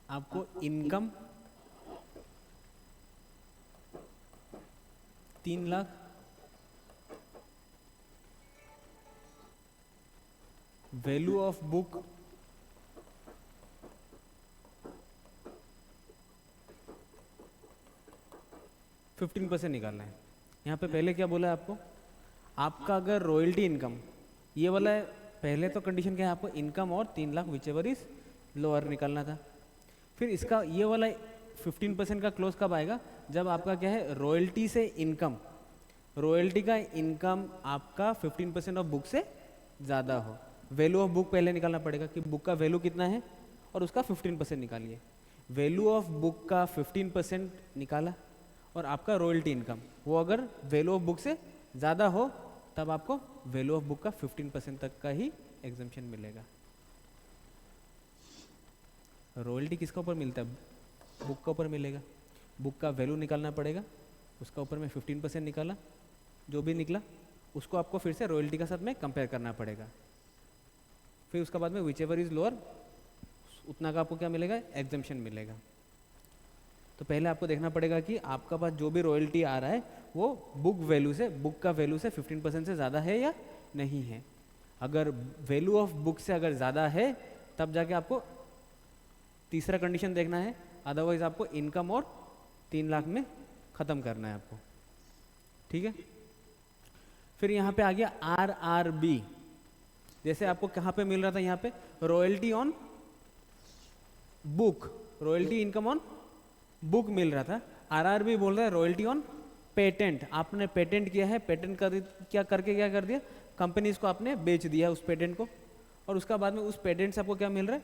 आपको income 3 lakh, value of book 15% निकालना है। यहाँ पे पहले क्या बोला है आपको? आपका अगर रॉयल्टी इनकम ये वाला है, पहले तो कंडीशन क्या है? आपको इनकम और 3 lakh which ever is lower निकालना था। फिर इसका ये वाला 15% का क्लोज कब आएगा? जब आपका क्या है? रॉयल्टी से इनकम, रॉयल्टी का इनकम आपका 15% ऑफ बुक से ज़्यादा हो। वैल्यू ऑफ बुक पहले निकालना पड़ेगा कि बुक का वैल्यू कितना है और उसका 15% निकालिए। वैल्यू ऑफ बुक का 15% निकाला और आपका रॉयल्टी इनकम वो अगर वैल्यू ऑफ बुक से ज़्यादा हो तब आपको वैल्यू ऑफ बुक का 15% तक का ही एग्जम्पशन मिलेगा। रॉयल्टी किसका ऊपर मिलता है? बुक का ऊपर मिलेगा। बुक का वैल्यू निकालना पड़ेगा, उसका ऊपर में 15% निकाला, जो भी निकला उसको आपको फिर से रॉयल्टी के साथ में कंपेयर करना पड़ेगा। फिर उसके बाद में विच एवर इज लोअर, उतना का आपको क्या मिलेगा? एग्जम्पशन मिलेगा। तो पहले आपको देखना पड़ेगा कि आपका पास जो भी रॉयल्टी आ रहा है वो बुक वैल्यू से, बुक का वैल्यू से 15% से ज़्यादा है या नहीं है। अगर वैल्यू ऑफ बुक से अगर ज़्यादा है तब जाके आपको तीसरा कंडीशन देखना है, अदरवाइज आपको इनकम और 3 लाख में ख़त्म करना है आपको। ठीक है, फिर यहाँ पे आ गया RRB। जैसे आपको कहाँ पे मिल रहा था? यहाँ पे royalty on book, royalty income on book मिल रहा था। RRB बोल रहा है रॉयल्टी ऑन पेटेंट, आपने पेटेंट किया है, पेटेंट कर क्या करके क्या कर दिया, कंपनीज को आपने बेच दिया उस पेटेंट को, और उसका बाद में उस पेटेंट से आपको क्या मिल रहा है,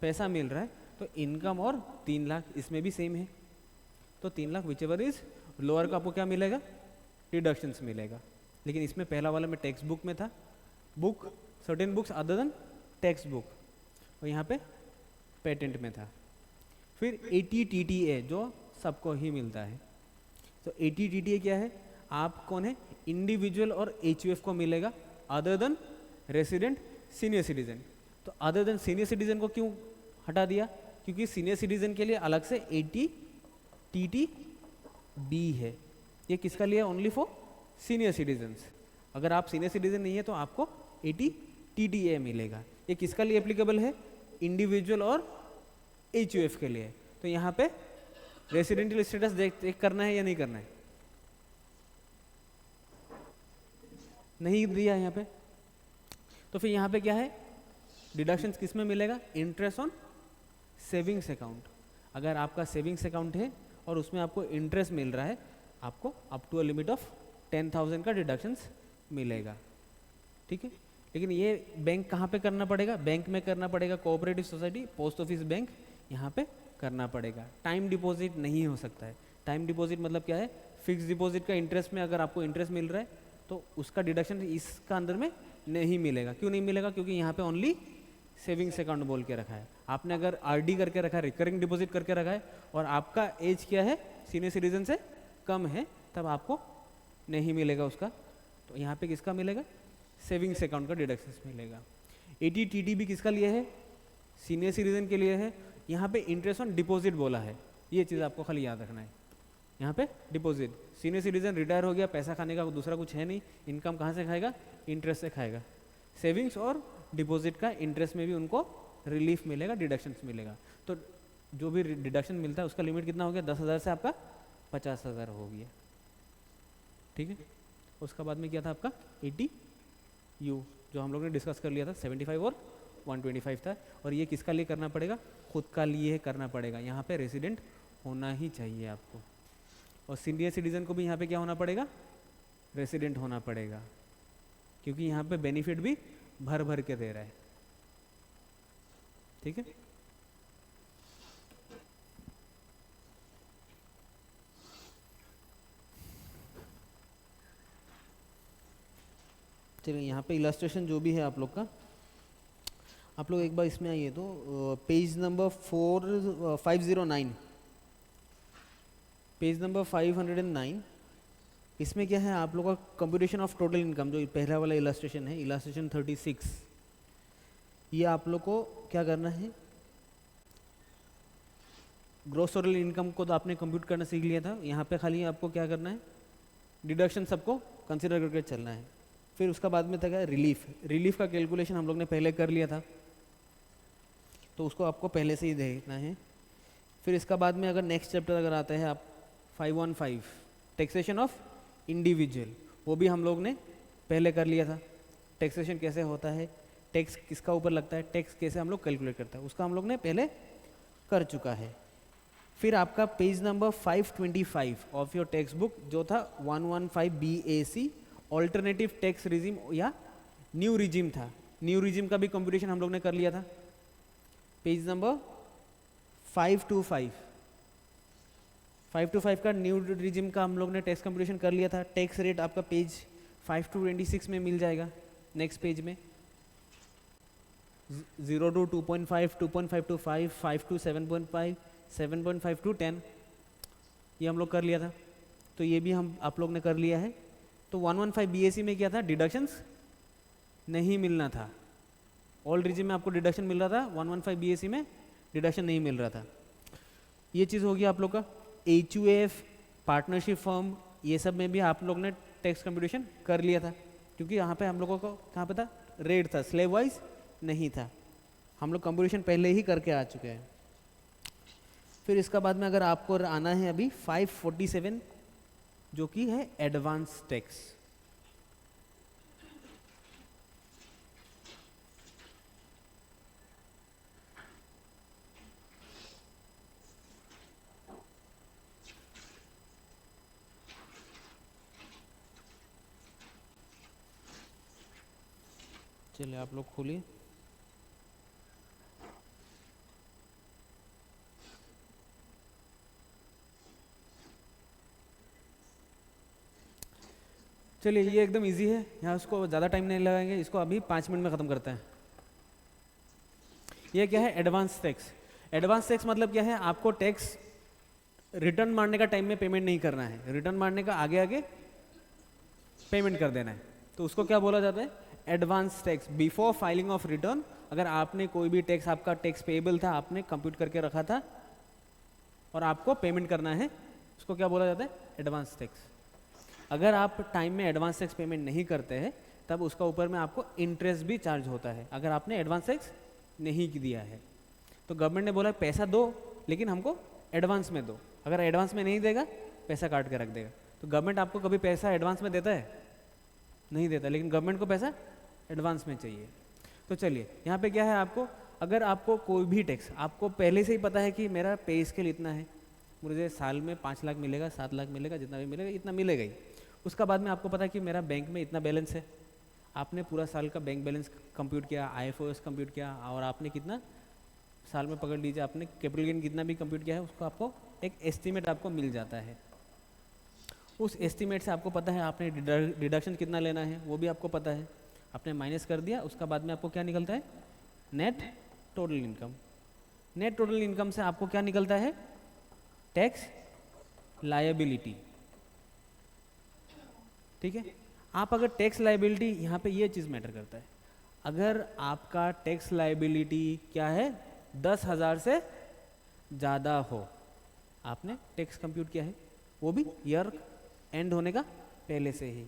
पैसा मिल रहा है। तो इनकम और 3 लाख इसमें भी सेम है, तो 3 lakh which ever is lower का आपको क्या मिलेगा, डिडक्शंस मिलेगा। लेकिन इसमें पहला वाला में टेक्स्ट बुक में था, book certain books other than text book, और यहाँ पे पेटेंट में था। फिर ATTTA जो सबको ही मिलता है। तो ATTTA क्या है, आप कौन है, इंडिविजुअल और HUF को मिलेगा other than resident senior citizen. तो अदर देन सीनियर सिटीजन को क्यों हटा दिया, क्योंकि सीनियर सिटीजन के लिए अलग से ATTB है, ये किसका लिए, ओनली फॉर सीनियर सिटीजन्स। अगर आप सीनियर सिटीजन नहीं है तो आपको ATTTA मिलेगा। ये किसका लिए एप्लीकेबल है, इंडिविजुअल और HUF के लिए। तो यहाँ पे रेसिडेंशियल स्टेटस देख करना है या नहीं करना है, नहीं दिया यहाँ पे। तो फिर यहाँ पे क्या है, डिडक्शंस किस में मिलेगा, इंटरेस्ट ऑन सेविंग्स अकाउंट। अगर आपका सेविंग्स अकाउंट है और उसमें आपको इंटरेस्ट मिल रहा है, आपको up to a limit of 10,000 का डिडक्शंस मिलेगा, ठीक है। लेकिन ये बैंक कहाँ पे करना पड़ेगा, बैंक में करना पड़ेगा, cooperative society, post office, bank, यहाँ पे करना पड़ेगा। टाइम डिपॉजिट नहीं हो सकता है। टाइम डिपॉजिट मतलब क्या है, फिक्स डिपॉजिट का इंटरेस्ट में अगर आपको इंटरेस्ट मिल रहा है तो उसका डिडक्शन इसका अंदर में नहीं मिलेगा। क्यों नहीं मिलेगा, क्योंकि यहाँ पे ओनली सेविंग्स अकाउंट बोल के रखा है। आपने अगर RD करके रखा है, रिकरिंग डिपॉजिट करके रखा है, और आपका एज क्या है, सीनियर सिटीजन से कम है, तब आपको नहीं मिलेगा उसका। तो यहाँ पे किसका मिलेगा, सेविंग्स अकाउंट का डिडक्शंस मिलेगा। ATTB किसका लिए है, सीनियर सिटीजन के लिए है। यहाँ पे इंटरेस्ट ऑन डिपॉजिट बोला है, ये चीज़ आपको खाली याद रखना है। यहाँ पे डिपॉजिट, सीनियर सिटीजन रिटायर हो गया, पैसा खाने का दूसरा कुछ है नहीं, इनकम कहाँ से खाएगा, इंटरेस्ट से खाएगा। सेविंग्स और डिपॉजिट का इंटरेस्ट में भी उनको रिलीफ मिलेगा, डिडक्शंस मिलेगा। तो जो भी डिडक्शन मिलता है उसका लिमिट कितना हो गया, 10,000 से आपका 50,000 हो गया, ठीक है। उसका बाद में क्या था आपका ATU, जो हम लोग ने डिस्कस कर लिया था, 75 और 125 था। और ये किसका लिए करना पड़ेगा, खुद का लिए करना पड़ेगा। यहाँ पे रेसिडेंट होना ही चाहिए आपको, और सीनियर सिटीजन को भी यहाँ पे क्या होना पड़ेगा, रेसिडेंट होना पड़ेगा, क्योंकि यहाँ पे बेनिफिट भी भर भर के दे रहा है, ठीक है। चलिए यहाँ पे इलस्ट्रेशन जो भी है आप लोग का, आप लोग एक बार इसमें आइए तो पेज नंबर 509, पेज नंबर 509। इसमें क्या है आप लोग का, कंप्यूटेशन ऑफ टोटल इनकम, जो पहला वाला इलस्ट्रेशन है, इलस्ट्रेशन 36। ये आप लोग को क्या करना है, ग्रॉस टोटल इनकम को तो आपने कंप्यूट करना सीख लिया था। यहाँ पे खाली आपको क्या करना है, डिडक्शन सबको कंसिडर करके चलना है। फिर उसका बाद में था क्या, रिलीफ। रिलीफ का कैलकुलेशन हम लोग ने पहले कर लिया था, तो उसको आपको पहले से ही देखना है। फिर इसका बाद में अगर नेक्स्ट चैप्टर अगर आता है आप 515 टैक्सेशन ऑफ इंडिविजुअल, वो भी हम लोग ने पहले कर लिया था। टैक्सेशन कैसे होता है, टैक्स किसका ऊपर लगता है, टैक्स कैसे हम लोग कैलकुलेट करते हैं, उसका हम लोग ने पहले कर चुका है। फिर आपका page number 525 of your text book जो था 115 BAC ऑल्टरनेटिव टैक्स रिजिम या न्यू रिजिम था। न्यू रिजिम का भी कंप्यूटेशन हम लोग ने कर लिया था। पेज नंबर 525 का न्यू रिजिम का हम लोग ने टैक्स कंप्यूटेशन कर लिया था। टैक्स रेट आपका पेज 5 to 26 में मिल जाएगा। नेक्स्ट पेज में 0 to 2.5, 2.5 to 5, 5 to 7.5, 7.5 to 10, ये हम लोग कर लिया था। तो ये भी हम आप लोग ने कर लिया है। तो 115 BAC में क्या था, डिडक्शंस नहीं मिलना था। ऑल रिजिम में आपको डिडक्शन मिल रहा था, 115 BAC में डिडक्शन नहीं मिल रहा था। ये चीज़ हो गया आप लोग का। HUF, पार्टनरशिप फर्म, ये सब में भी आप लोग ने टैक्स कंप्यूटेशन कर लिया था, क्योंकि यहाँ पे हम लोगों को कहाँ पे था, रेट था, स्लेब वाइज नहीं था। हम लोग कंप्यूटेशन पहले ही करके आ चुके हैं। फिर इसका बाद में अगर आपको आना है अभी 547 जो कि है एडवांस टैक्स। चलिए आप लोग खोलिए। चलिए ये एकदम इजी है, यहाँ उसको ज़्यादा टाइम नहीं लगाएंगे, इसको अभी 5 मिनट में ख़त्म करते हैं। ये क्या है? Advance tax. एडवांस टैक्स मतलब क्या है? आपको टैक्स रिटर्न मारने का टाइम में पेमेंट नहीं करना है, रिटर्न मारने का आगे आगे पेमेंट कर देना है, तो उसको क्या बोला जाता है? Advance tax. Before filing of return अगर आपने कोई भी टैक्स, आपका टैक्स पेएबल था, आपने कंप्यूट करके रखा था और आपको पेमेंट करना है, उसको क्या बोला जाता है? Advance tax. अगर आप टाइम में एडवांस टैक्स पेमेंट नहीं करते हैं तब उसका ऊपर में आपको इंटरेस्ट भी चार्ज होता है, अगर आपने एडवांस टैक्स नहीं दिया है। तो गवर्नमेंट ने बोला पैसा दो लेकिन हमको एडवांस में दो, अगर एडवांस में नहीं देगा पैसा काट के रख देगा। तो गवर्नमेंट आपको कभी पैसा एडवांस में देता है? नहीं देता, लेकिन गवर्नमेंट को पैसा एडवांस में चाहिए। तो चलिए यहाँ पे क्या है, आपको अगर आपको कोई भी टैक्स, आपको पहले से ही पता है कि मेरा पे स्केल इतना है, मुझे साल में 5 लाख मिलेगा, 7 लाख मिलेगा, जितना भी मिलेगा इतना मिलेगा ही। उसका बाद में आपको पता है कि मेरा बैंक में इतना बैलेंस है, आपने पूरा साल का बैंक बैलेंस कंप्यूट किया, IFOS कंप्यूट किया, और आपने कितना साल में पकड़ लीजिए आपने कैपिटल गेन कितना भी कंप्यूट किया है, उसको आपको एक एस्टीमेट आपको मिल जाता है। उस एस्टीमेट से आपको पता है आपने डिडक्शन कितना लेना है, वो भी आपको पता है, आपने माइनस कर दिया, उसका बाद में आपको क्या निकलता है? Net total income. Net total income से आपको क्या निकलता है? Tax liability. ठीक है, आप अगर टैक्स लायबिलिटी, यहाँ पे ये चीज़ मैटर करता है, अगर आपका टैक्स लायबिलिटी क्या है? 10,000 से ज़्यादा हो, आपने टैक्स कंप्यूट किया है, वो भी ईयर एंड होने का पहले से ही,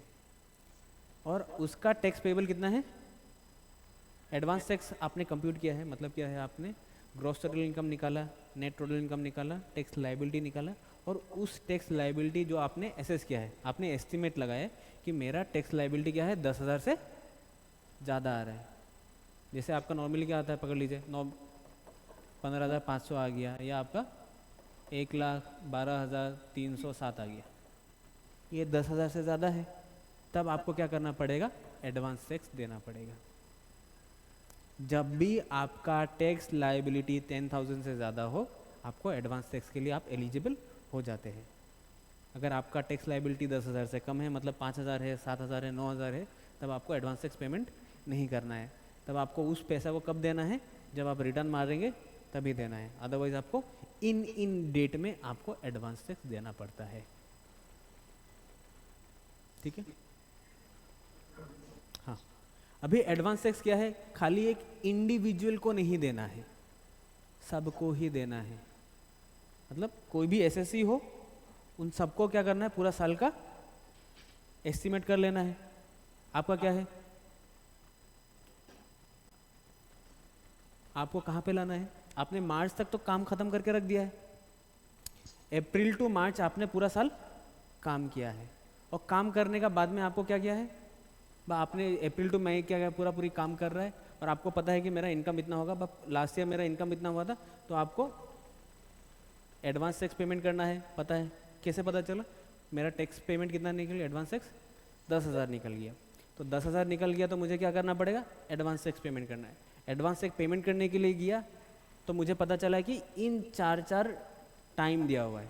और उसका टैक्स पेबल कितना है? एडवांस टैक्स आपने कंप्यूट किया है, मतलब क्या है? आपने ग्रॉस टोटल इनकम निकाला, नेट टोटल इनकम निकाला, टैक्स लायबिलिटी निकाला, और उस टैक्स लायबिलिटी जो आपने एसेस किया है, आपने एस्टिमेट लगाया कि मेरा टैक्स लायबिलिटी क्या है? 10,000 से ज़्यादा आ रहा है। जैसे आपका नॉर्मली क्या आता है, पकड़ लीजिए 15,500 आ गया, या आपका 1,12,307 आ गया, ये 10,000 से ज़्यादा है, तब आपको क्या करना पड़ेगा? एडवांस टैक्स देना पड़ेगा। जब भी आपका टैक्स लायबिलिटी 10,000 से ज़्यादा हो, आपको एडवांस टैक्स के लिए आप एलिजिबल हो जाते हैं। अगर आपका टैक्स लायबिलिटी 10,000 से कम है, मतलब 5,000 है, 7,000 है, 9,000 है, तब आपको एडवांस टैक्स पेमेंट नहीं करना है। तब आपको उस पैसा को कब देना है? जब आप रिटर्न मारेंगे तभी देना है, अदरवाइज आपको इन डेट में आपको एडवांस टैक्स देना पड़ता है। ठीक है, हाँ। अभी एडवांस टैक्स क्या है? खाली एक इंडिविजुअल को नहीं देना है, सबको ही देना है। मतलब कोई भी एसएससी हो, उन सबको क्या करना है? पूरा साल का एस्टिमेट कर लेना है। आपका क्या है? आपको कहाँ पे लाना है? आपने मार्च तक तो काम खत्म करके रख दिया है, अप्रैल टू मार्च आपने पूरा साल काम किया है, और काम करने का बाद में आपको क्या किया है? आपने अप्रैल टू मई क्या पूरी काम कर रहा है, और आपको पता है कि मेरा इनकम इतना होगा, लास्ट ईयर मेरा इनकम इतना हुआ था, तो आपको एडवांस टैक्स पेमेंट करना है। पता है कैसे पता चला? मेरा टैक्स पेमेंट कितना निकल गया? एडवांस टैक्स 10,000 निकल गया। तो 10,000 निकल गया तो मुझे क्या करना पड़ेगा? एडवांस टैक्स पेमेंट करना है। एडवांस टैक्स पेमेंट करने के लिए गया तो मुझे पता चला कि इन 4 टाइम दिया हुआ है,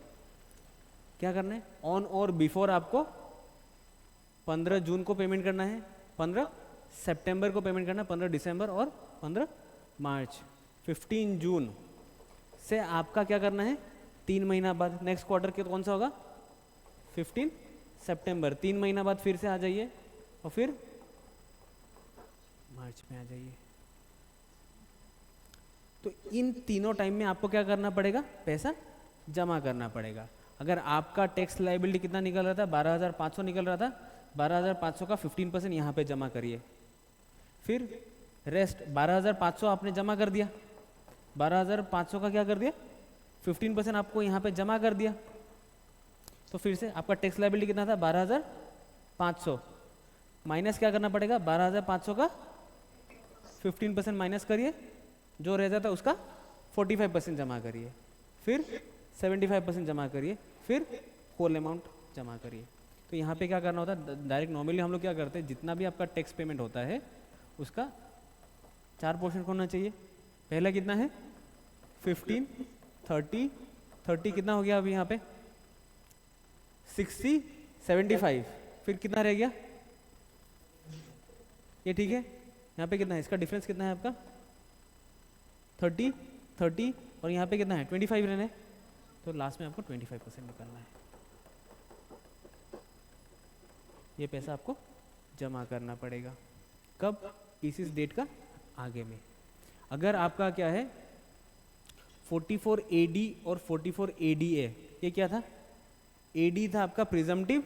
क्या करना है? ऑन और बिफोर आपको 15 जून को पेमेंट करना है, 15 सितंबर को पेमेंट करना है, 15 दिसंबर और 15 मार्च। 15 जून से आपका क्या करना है? 3 महीना बाद, नेक्स्ट क्वार्टर के कौन सा होगा? 15 सितंबर। 3 महीना बाद फिर से आ जाइए और फिर मार्च में आ जाइए। तो इन तीनों टाइम में आपको क्या करना पड़ेगा? पैसा जमा करना पड़ेगा। अगर आपका टैक्स लायबिलिटी कितना निकल रहा था? 12,500 निकल रहा था, 12,500 का 15% यहाँ पे जमा करिए, फिर रेस्ट 12,500 आपने जमा कर दिया, 12,500 का क्या कर दिया? 15% आपको यहाँ पे जमा कर दिया, तो फिर से आपका टैक्स लायबिलिटी कितना था? 12,500 माइनस क्या करना पड़ेगा? 12,500 का 15% माइनस करिए, जो रह जाता है उसका 45% जमा करिए, फिर 75% जमा करिए, फिर होल अमाउंट जमा करिए। तो यहाँ पे क्या करना होता है? डायरेक्ट नॉर्मली हम लोग क्या करते हैं, जितना भी आपका टैक्स पेमेंट होता है उसका 4 पोर्शन होना चाहिए। पहला कितना है 15, 30, 30 कितना हो गया अभी यहाँ पे 60, 75, फिर कितना रह गया ये, ठीक है। यहाँ पे कितना है, इसका डिफरेंस कितना है आपका 30, 30 और यहाँ पे कितना है 25 रहना है, तो लास्ट में आपको 25% निकालना है। ये पैसा आपको जमा करना पड़ेगा कब, इस डेट का आगे में। अगर आपका क्या है 44 AD और 44 ADA, ये क्या था, AD था आपका presumptive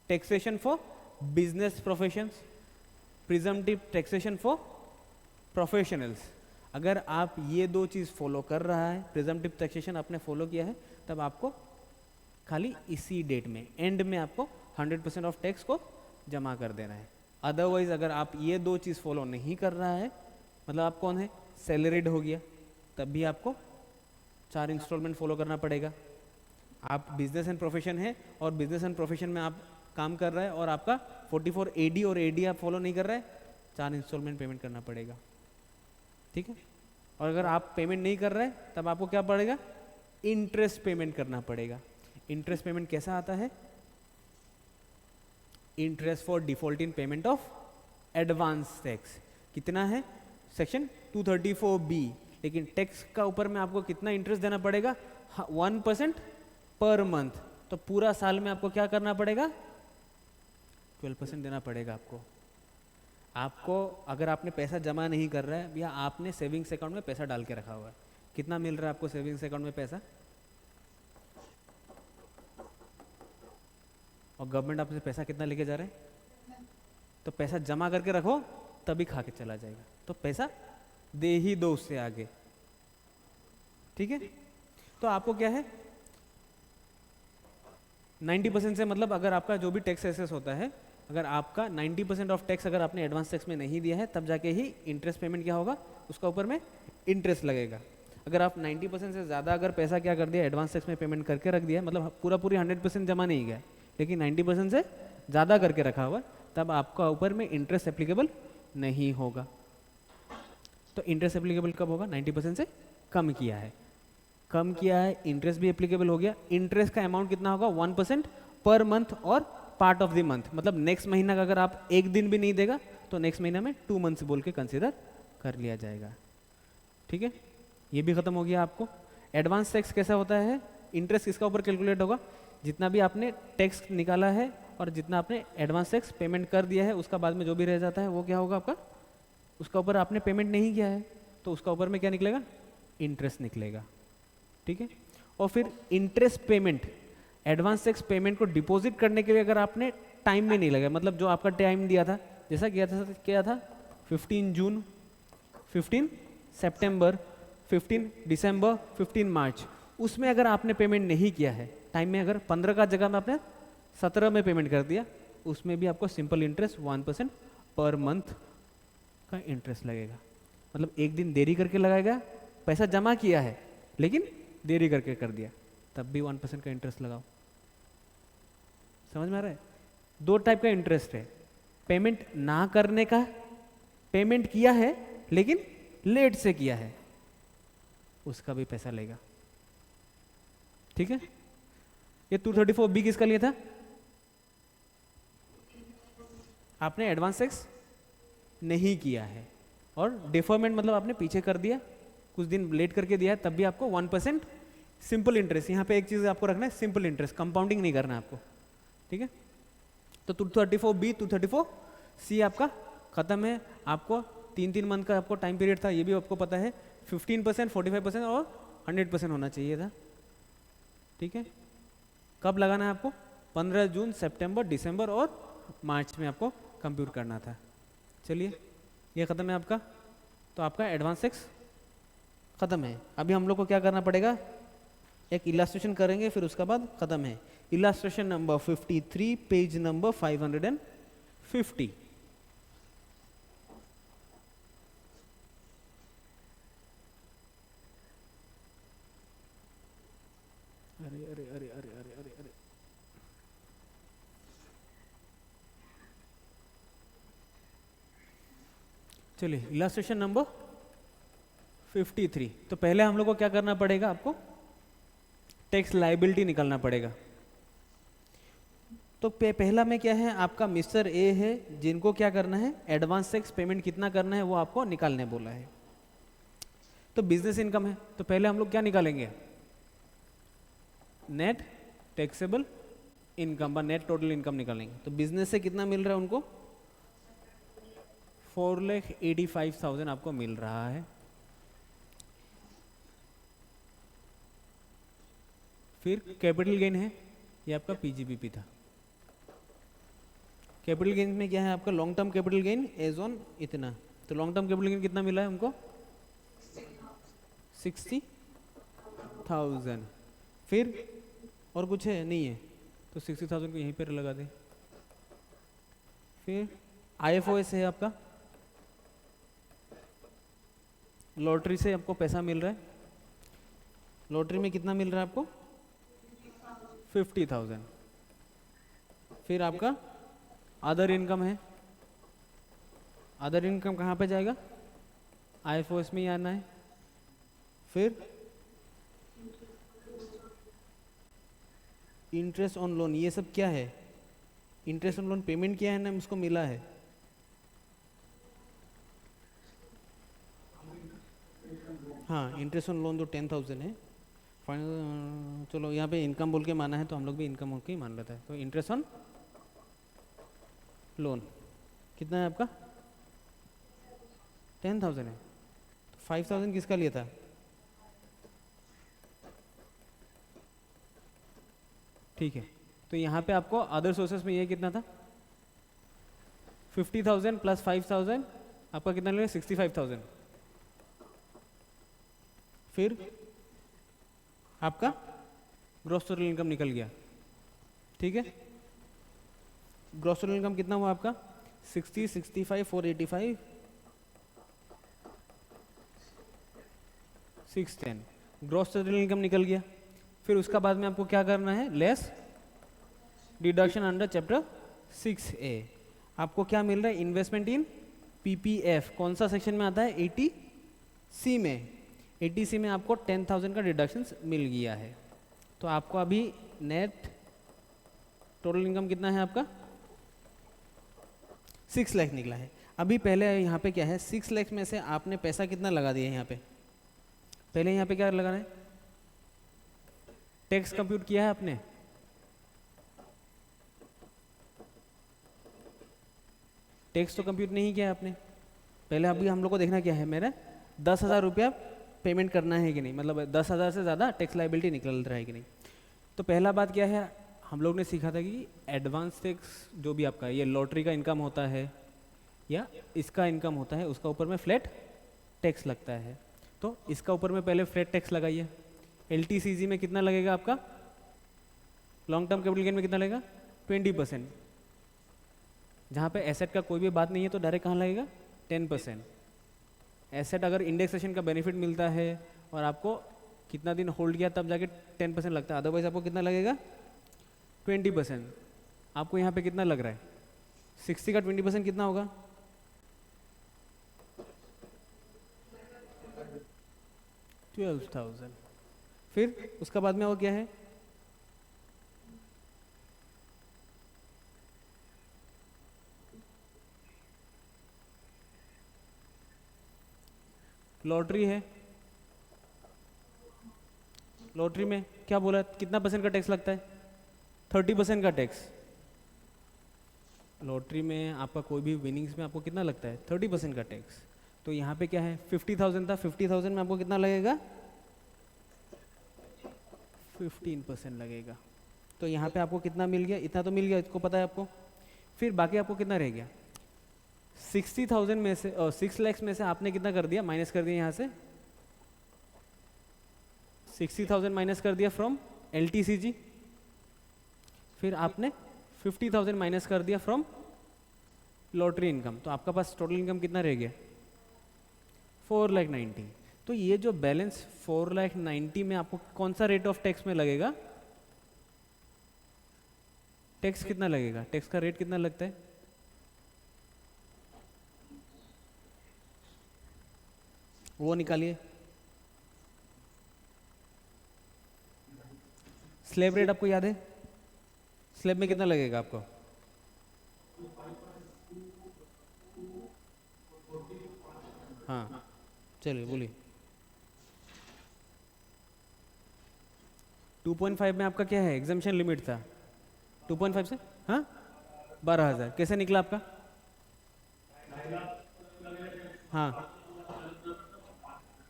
taxation for business professions, presumptive taxation for professionals. अगर आप ये दो चीज़ फॉलो कर रहा है, प्रिजम्पटिव टैक्सेशन आपने फॉलो किया है, तब आपको खाली इसी डेट में एंड में आपको 100% ऑफ टैक्स को जमा कर देना है। अदरवाइज अगर आप ये दो चीज़ फॉलो नहीं कर रहा है, मतलब आप कौन है सैलरीड हो गया, तब भी आपको 4 इंस्टॉलमेंट फॉलो करना पड़ेगा। आप बिजनेस एंड प्रोफेशन है और बिजनेस एंड प्रोफेशन में आप काम कर रहा है और आपका 44 AD और AD आप फॉलो नहीं कर रहा है, 4 इंस्टॉलमेंट पेमेंट करना पड़ेगा, ठीक है। और अगर आप पेमेंट नहीं कर रहे हैं तब आपको क्या पड़ेगा, इंटरेस्ट पेमेंट करना पड़ेगा। इंटरेस्ट पेमेंट कैसा आता है, interest for default in payment of advance tax, कितना है सेक्शन 234B, लेकिन टैक्स का ऊपर में आपको कितना इंटरेस्ट देना पड़ेगा 1% पर मंथ, तो पूरा साल में आपको क्या करना पड़ेगा 12% देना पड़ेगा आपको। अगर आपने पैसा जमा नहीं कर रहा है या आपने सेविंग्स अकाउंट में पैसा डाल के रखा हुआ है, कितना मिल रहा है आपको सेविंग्स अकाउंट में पैसा, और गवर्नमेंट आपसे पैसा कितना लेके जा रहे हैं, तो पैसा जमा करके रखो तभी खा के चला जाएगा, तो पैसा दे ही दो उससे आगे, ठीक है। तो आपको क्या है 90% से, मतलब अगर आपका जो भी टैक्स एसेस होता है, अगर आपका 90% ऑफ टैक्स अगर आपने एडवांस टैक्स में नहीं दिया है, तब जाके ही इंटरेस्ट पेमेंट क्या होगा, उसका ऊपर में इंटरेस्ट लगेगा। अगर आप 90% से ज़्यादा अगर पैसा क्या कर दिया एडवांस टैक्स में पेमेंट करके रख दिया, मतलब पूरी 100% जमा नहीं गया, लेकिन 90% से ज़्यादा करके रखा हुआ, तब आपका ऊपर में इंटरेस्ट एप्लीकेबल नहीं होगा। तो इंटरेस्ट एप्लीकेबल कब होगा, 90% से कम किया है, इंटरेस्ट भी एप्लीकेबल हो गया। इंटरेस्ट का अमाउंट कितना होगा 1% पर मंथ और पार्ट ऑफ द मंथ, मतलब नेक्स्ट महीना का अगर आप एक दिन भी नहीं देगा तो नेक्स्ट महीना में 2 मंथ्स बोल के कंसीडर कर लिया जाएगा, ठीक है। ये भी खत्म हो गया आपको। एडवांस टैक्स कैसा होता है, इंटरेस्ट किसका ऊपर कैलकुलेट होगा, जितना भी आपने टैक्स निकाला है और जितना आपने एडवांस टैक्स पेमेंट कर दिया है, उसका बाद में जो भी रह जाता है वो क्या होगा आपका, उसका ऊपर आपने पेमेंट नहीं किया है तो उसका ऊपर में क्या निकलेगा, इंटरेस्ट निकलेगा, ठीक है। और फिर interest payment, advance tax payment को डिपॉजिट करने के लिए अगर आपने टाइम में नहीं लगा, मतलब जो आपका टाइम दिया था, जैसा किया था 15 जून, 15 सितंबर, 15 दिसंबर, 15 मार्च, उसमें अगर आपने पेमेंट नहीं किया है टाइम में, अगर 15 का जगह में आपने 17 में पेमेंट कर दिया, उसमें भी आपको सिंपल इंटरेस्ट 1% पर मंथ का इंटरेस्ट लगेगा। मतलब एक दिन देरी करके लगाएगा, पैसा जमा किया है लेकिन देरी करके कर दिया, तब भी 1% का इंटरेस्ट लगाओ। समझ में आ रहा है? 2 टाइप का इंटरेस्ट है, पेमेंट ना करने का, पेमेंट किया है लेकिन लेट से किया है, उसका भी पैसा लेगा, ठीक है। ये 234B किसका लिए था, आपने एडवांस टैक्स नहीं किया है और डिफरमेंट मतलब आपने पीछे कर दिया, कुछ दिन लेट करके दिया है, तब भी आपको 1% सिंपल इंटरेस्ट। यहाँ पे एक चीज़ आपको रखना है, सिंपल इंटरेस्ट, कंपाउंडिंग नहीं करना है आपको, ठीक है। तो 234B 234C आपका खत्म है। आपको 3 मंथ का आपको टाइम पीरियड था, ये भी आपको पता है, 15%, 45% और 100% होना चाहिए था, ठीक है। कब लगाना है आपको, 15 जून, सितंबर, दिसंबर और मार्च में आपको कंप्यूट करना था। चलिए ये खत्म है आपका, तो आपका एडवांस टैक्स खत्म है। अभी हम लोग को क्या करना पड़ेगा, एक इलास्ट्रेशन करेंगे, फिर उसके बाद खत्म है। Illustration number 53, page number 550। अरे अरे अरे अरे अरे अरे अरे, चलिए इलास्ट्रेशन नंबर 53। तो पहले हम लोग को क्या करना पड़ेगा, आपको टैक्स लाइबिलिटी निकालना पड़ेगा। तो पहला में क्या है, आपका मिस्टर ए है, जिनको क्या करना है, एडवांस टैक्स पेमेंट कितना करना है वो आपको निकालने बोला है। तो बिजनेस इनकम है, तो पहले हम लोग क्या निकालेंगे, net taxable income, net total income निकालेंगे। तो बिजनेस से कितना मिल रहा है उनको, 4,85,000 आपको मिल रहा है। फिर कैपिटल गेन है, ये आपका पीजीबीपी था। कैपिटल गेन में क्या है आपका, long term capital gain as on इतना। तो लॉन्ग टर्म कैपिटल गेन कितना मिला है उनको, 60,000। फिर और कुछ है नहीं है, तो 60,000 को यहीं पर लगा दें। फिर आईएफओएस है आपका, लॉटरी से आपको पैसा मिल रहा है। लॉटरी में कितना मिल रहा है आपको, 50,000। फिर आपका अदर इनकम है, अदर इनकम कहाँ पे जाएगा, आईएफओएस में ही आना है। फिर इंटरेस्ट ऑन लोन, ये सब क्या है, इंटरेस्ट ऑन लोन पेमेंट किया है ना, उसको मिला है। हाँ, इंटरेस्ट ऑन लोन जो 10,000 है फाइनल। चलो यहाँ पे इनकम बोल के माना है, तो हम लोग भी इनकम बोल के ही मान लेता है। तो इंटरेस्ट ऑन लोन कितना है आपका, 10,000 है। तो 5,000 किसका लिया था, ठीक है। तो यहाँ पे आपको अदर सोर्सेस में ये कितना था, 50,000 प्लस 5,000 आपका कितना लिया, 65,000। फिर आपका ग्रॉस टोटल इनकम निकल गया, ठीक है। ग्रॉस टोटल इनकम कितना हुआ आपका, 60, 65, 485, 610। ग्रॉस टोटल इनकम निकल गया। फिर उसका बाद में आपको क्या करना है, less deduction under chapter 6A। आपको क्या मिल रहा है, इन्वेस्टमेंट इन पीपीएफ, कौन सा सेक्शन में आता है, 80C में। 80C में आपको 10,000 का डिडक्शन मिल गया है। तो आपको अभी नेट टोटल इनकम कितना है आपका, 6 लाख निकला है। अभी पहले यहाँ पे क्या है, 6 लाख में से आपने पैसा कितना लगा दिया यहाँ पे, पहले यहाँ पे क्या लगाना है, टैक्स कंप्यूट किया है आपने, टैक्स तो कंप्यूट नहीं किया आपने। पहले अभी हम लोग को देखना क्या है, मेरा 10,000 रुपया पेमेंट करना है कि नहीं, मतलब 10,000 से ज़्यादा टैक्स लाइबिलिटी निकल रहा है कि नहीं। तो पहला बात क्या है, हम लोग ने सीखा था कि एडवांस टैक्स जो भी आपका ये लॉटरी का इनकम होता है या इसका इनकम होता है, उसका ऊपर में फ्लैट टैक्स लगता है। तो इसका ऊपर में पहले फ्लैट टैक्स लगाइए। LTCG में कितना लगेगा आपका, लॉन्ग टर्म कैपिटल गेन में कितना लगेगा, 20%। जहाँ पे एसेट का कोई भी बात नहीं है तो डायरेक्ट कहाँ लगेगा, 10%। एसेट अगर इंडेक्सेशन का बेनिफिट मिलता है और आपको कितना दिन होल्ड किया तब जाके 10% लगता है, अदरवाइज आपको कितना लगेगा, 20%। आपको यहाँ पे कितना लग रहा है, 60 का 20% कितना होगा, 12,000। फिर उसका बाद में वो क्या है, लॉटरी है। लॉटरी में क्या बोला, कितना परसेंट का टैक्स लगता है, 30% का टैक्स। लॉटरी में आपका कोई भी विनिंग्स में आपको कितना लगता है, 30% का टैक्स। तो यहाँ पे क्या है, 50,000 था, 50,000 में आपको कितना लगेगा, 15% लगेगा। तो यहाँ पे आपको कितना मिल गया, इतना तो मिल गया, इसको पता है आपको। फिर बाकी आपको कितना रह गया, 60,000 में से 6 लाख में से आपने कितना कर दिया, माइनस कर दिया यहाँ से 60,000 माइनस कर दिया फ्रॉम LTCG। फिर आपने 50,000 माइनस कर दिया फ्रॉम लॉटरी इनकम। तो आपका पास टोटल इनकम कितना रह गया, 4,90,000। तो ये जो बैलेंस 4,90,000 में आपको कौन सा रेट ऑफ टैक्स में लगेगा, टैक्स कितना लगेगा, टैक्स का रेट कितना लगता है, वो निकालिए। स्लैब रेट आपको याद है? स्लैब में कितना लगेगा आपको? हाँ चलिए बोलिए। 2.5 में आपका क्या है? एग्जाम्पशन लिमिट था 2.5 से, हाँ 12,000। कैसे निकला आपका? हाँ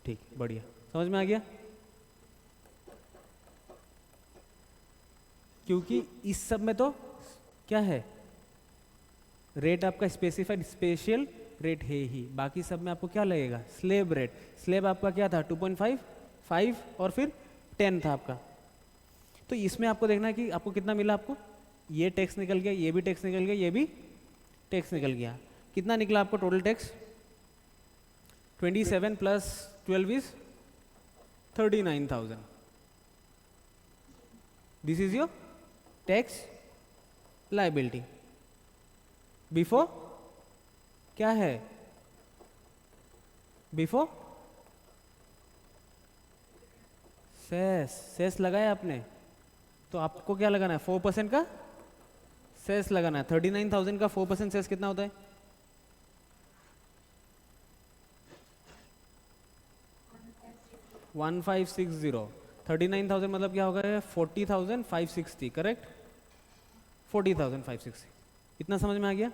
ठीक, बढ़िया, समझ में आ गया। क्योंकि इस सब में तो क्या है, रेट आपका स्पेसिफाइड स्पेशल रेट है ही, बाकी सब में आपको क्या लगेगा? Slab rate. स्लैब आपका क्या था? 2.5, 5 और फिर 10 था आपका। तो इसमें आपको देखना है कि आपको कितना मिला। आपको ये टैक्स निकल गया, ये भी टैक्स निकल गया, ये भी टैक्स निकल गया। कितना निकला आपको total tax? 27 plus 12 is 39,000। This is your tax liability. Before क्या है? Before cess. सेस लगाया आपने, तो आपको क्या लगाना है? 4% का सेस लगाना है। 39,000 का 4% सेस कितना होता है? 1560। 39,000 मतलब क्या होगा? 40,560, करेक्ट? 40,560। इतना समझ में आ गया?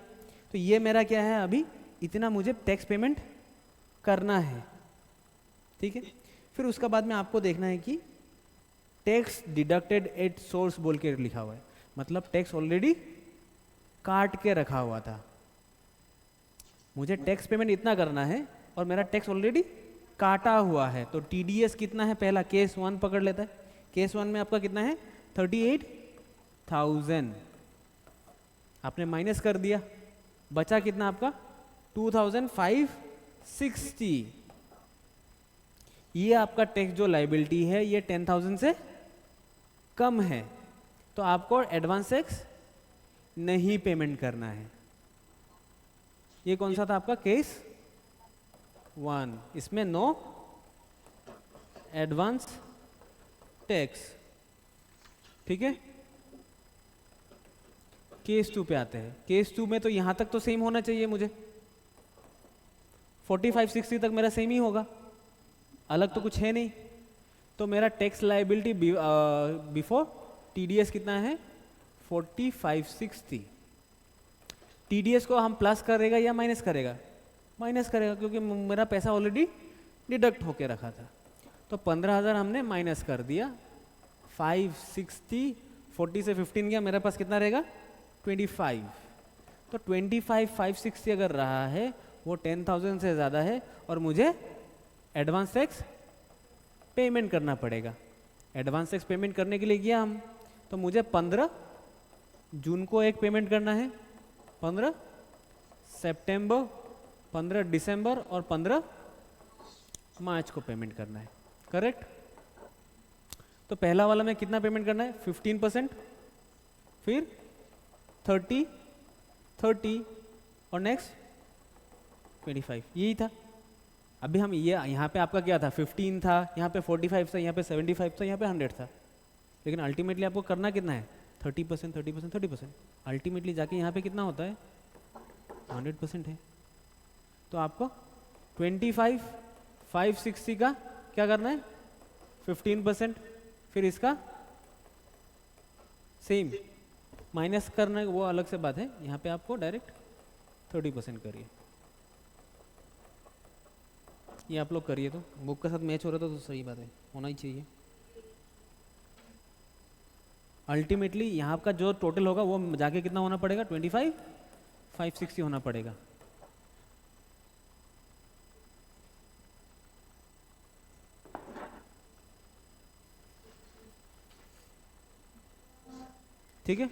तो ये मेरा क्या है, अभी इतना मुझे टैक्स पेमेंट करना है, ठीक है। फिर उसका बाद में आपको देखना है कि टैक्स डिडक्टेड एट सोर्स बोल के लिखा हुआ है, मतलब टैक्स ऑलरेडी काट के रखा हुआ था। मुझे टैक्स पेमेंट इतना करना है और मेरा टैक्स ऑलरेडी काटा हुआ है। तो टीडीएस कितना है? पहला केस 1 पकड़ लेता है। केस 1 में आपका कितना है? 38,000। आपने माइनस कर दिया, बचा कितना आपका? 2,560। ये आपका टैक्स जो लायबिलिटी है ये 10,000 से कम है, तो आपको एडवांस टैक्स नहीं पेमेंट करना है। ये कौन सा था आपका? केस 1। इसमें नो एडवांस टैक्स, ठीक है। केस 2 पे आते हैं। केस 2 में तो यहां तक तो सेम होना चाहिए मुझे, 4560 तक मेरा सेम ही होगा, अलग तो कुछ है नहीं। तो मेरा टैक्स लायबिलिटी बिफोर टीडीएस कितना है? 4560। टीडीएस को हम प्लस करेगा या माइनस करेगा? माइनस करेगा, क्योंकि मेरा पैसा ऑलरेडी डिडक्ट होके रखा था। तो 15,000 हमने माइनस कर दिया। 560, 40 से 15 गया, मेरे पास कितना रहेगा? 25। तो 25,560 अगर रहा है वो 10,000 से ज़्यादा है और मुझे एडवांस टैक्स पेमेंट करना पड़ेगा। एडवांस टैक्स पेमेंट करने के लिए गया हम, तो मुझे 15 जून को एक पेमेंट करना है, 15 सितंबर, 15 दिसंबर और 15 मार्च को पेमेंट करना है, करेक्ट। तो पहला वाला में कितना पेमेंट करना है? 15%, फिर 30, 30 और नेक्स्ट 25। यही था। अभी हम ये यहाँ पे आपका क्या था? 15 था, यहाँ पे 45 था, यहाँ पे 75 था, यहाँ पे 100 था। लेकिन अल्टीमेटली आपको करना कितना है? 30%, 30%, 30%। अल्टीमेटली जाके यहाँ पे कितना होता है? 100% है। तो आपको 25,560 का क्या करना है? 15%, फिर इसका सेम माइनस करना है, वो अलग से बात है। यहाँ पे आपको डायरेक्ट 30% करिए। ये आप लोग करिए, तो बुक के साथ मैच हो रहा था तो सही बात है, होना ही चाहिए। अल्टीमेटली यहाँ का जो टोटल होगा वो जाके कितना होना पड़ेगा? 25,560 होना पड़ेगा। ठीक है।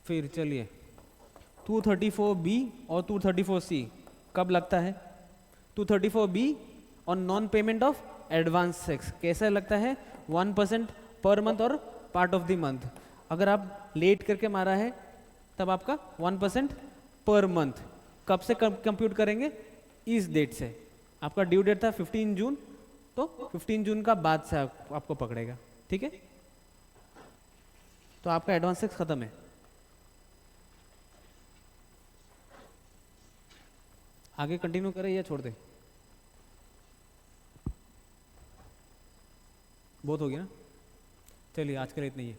फिर चलिए 234B और 234C कब लगता है? 234B और non payment of advance tax कैसा लगता है? 1% पर मंथ और पार्ट ऑफ द मंथ। अगर आप लेट करके मारा है तब आपका 1% पर मंथ। कब से कंप्यूट करेंगे? इस डेट से। आपका ड्यू डेट था 15 जून, तो 15 जून का बाद से आपको पकड़ेगा, ठीक है। तो आपका एडवांस 6 ख़त्म है। आगे कंटिन्यू करें या छोड़ दें? बहुत हो गया ना, चलिए आज के लिए इतना ही है।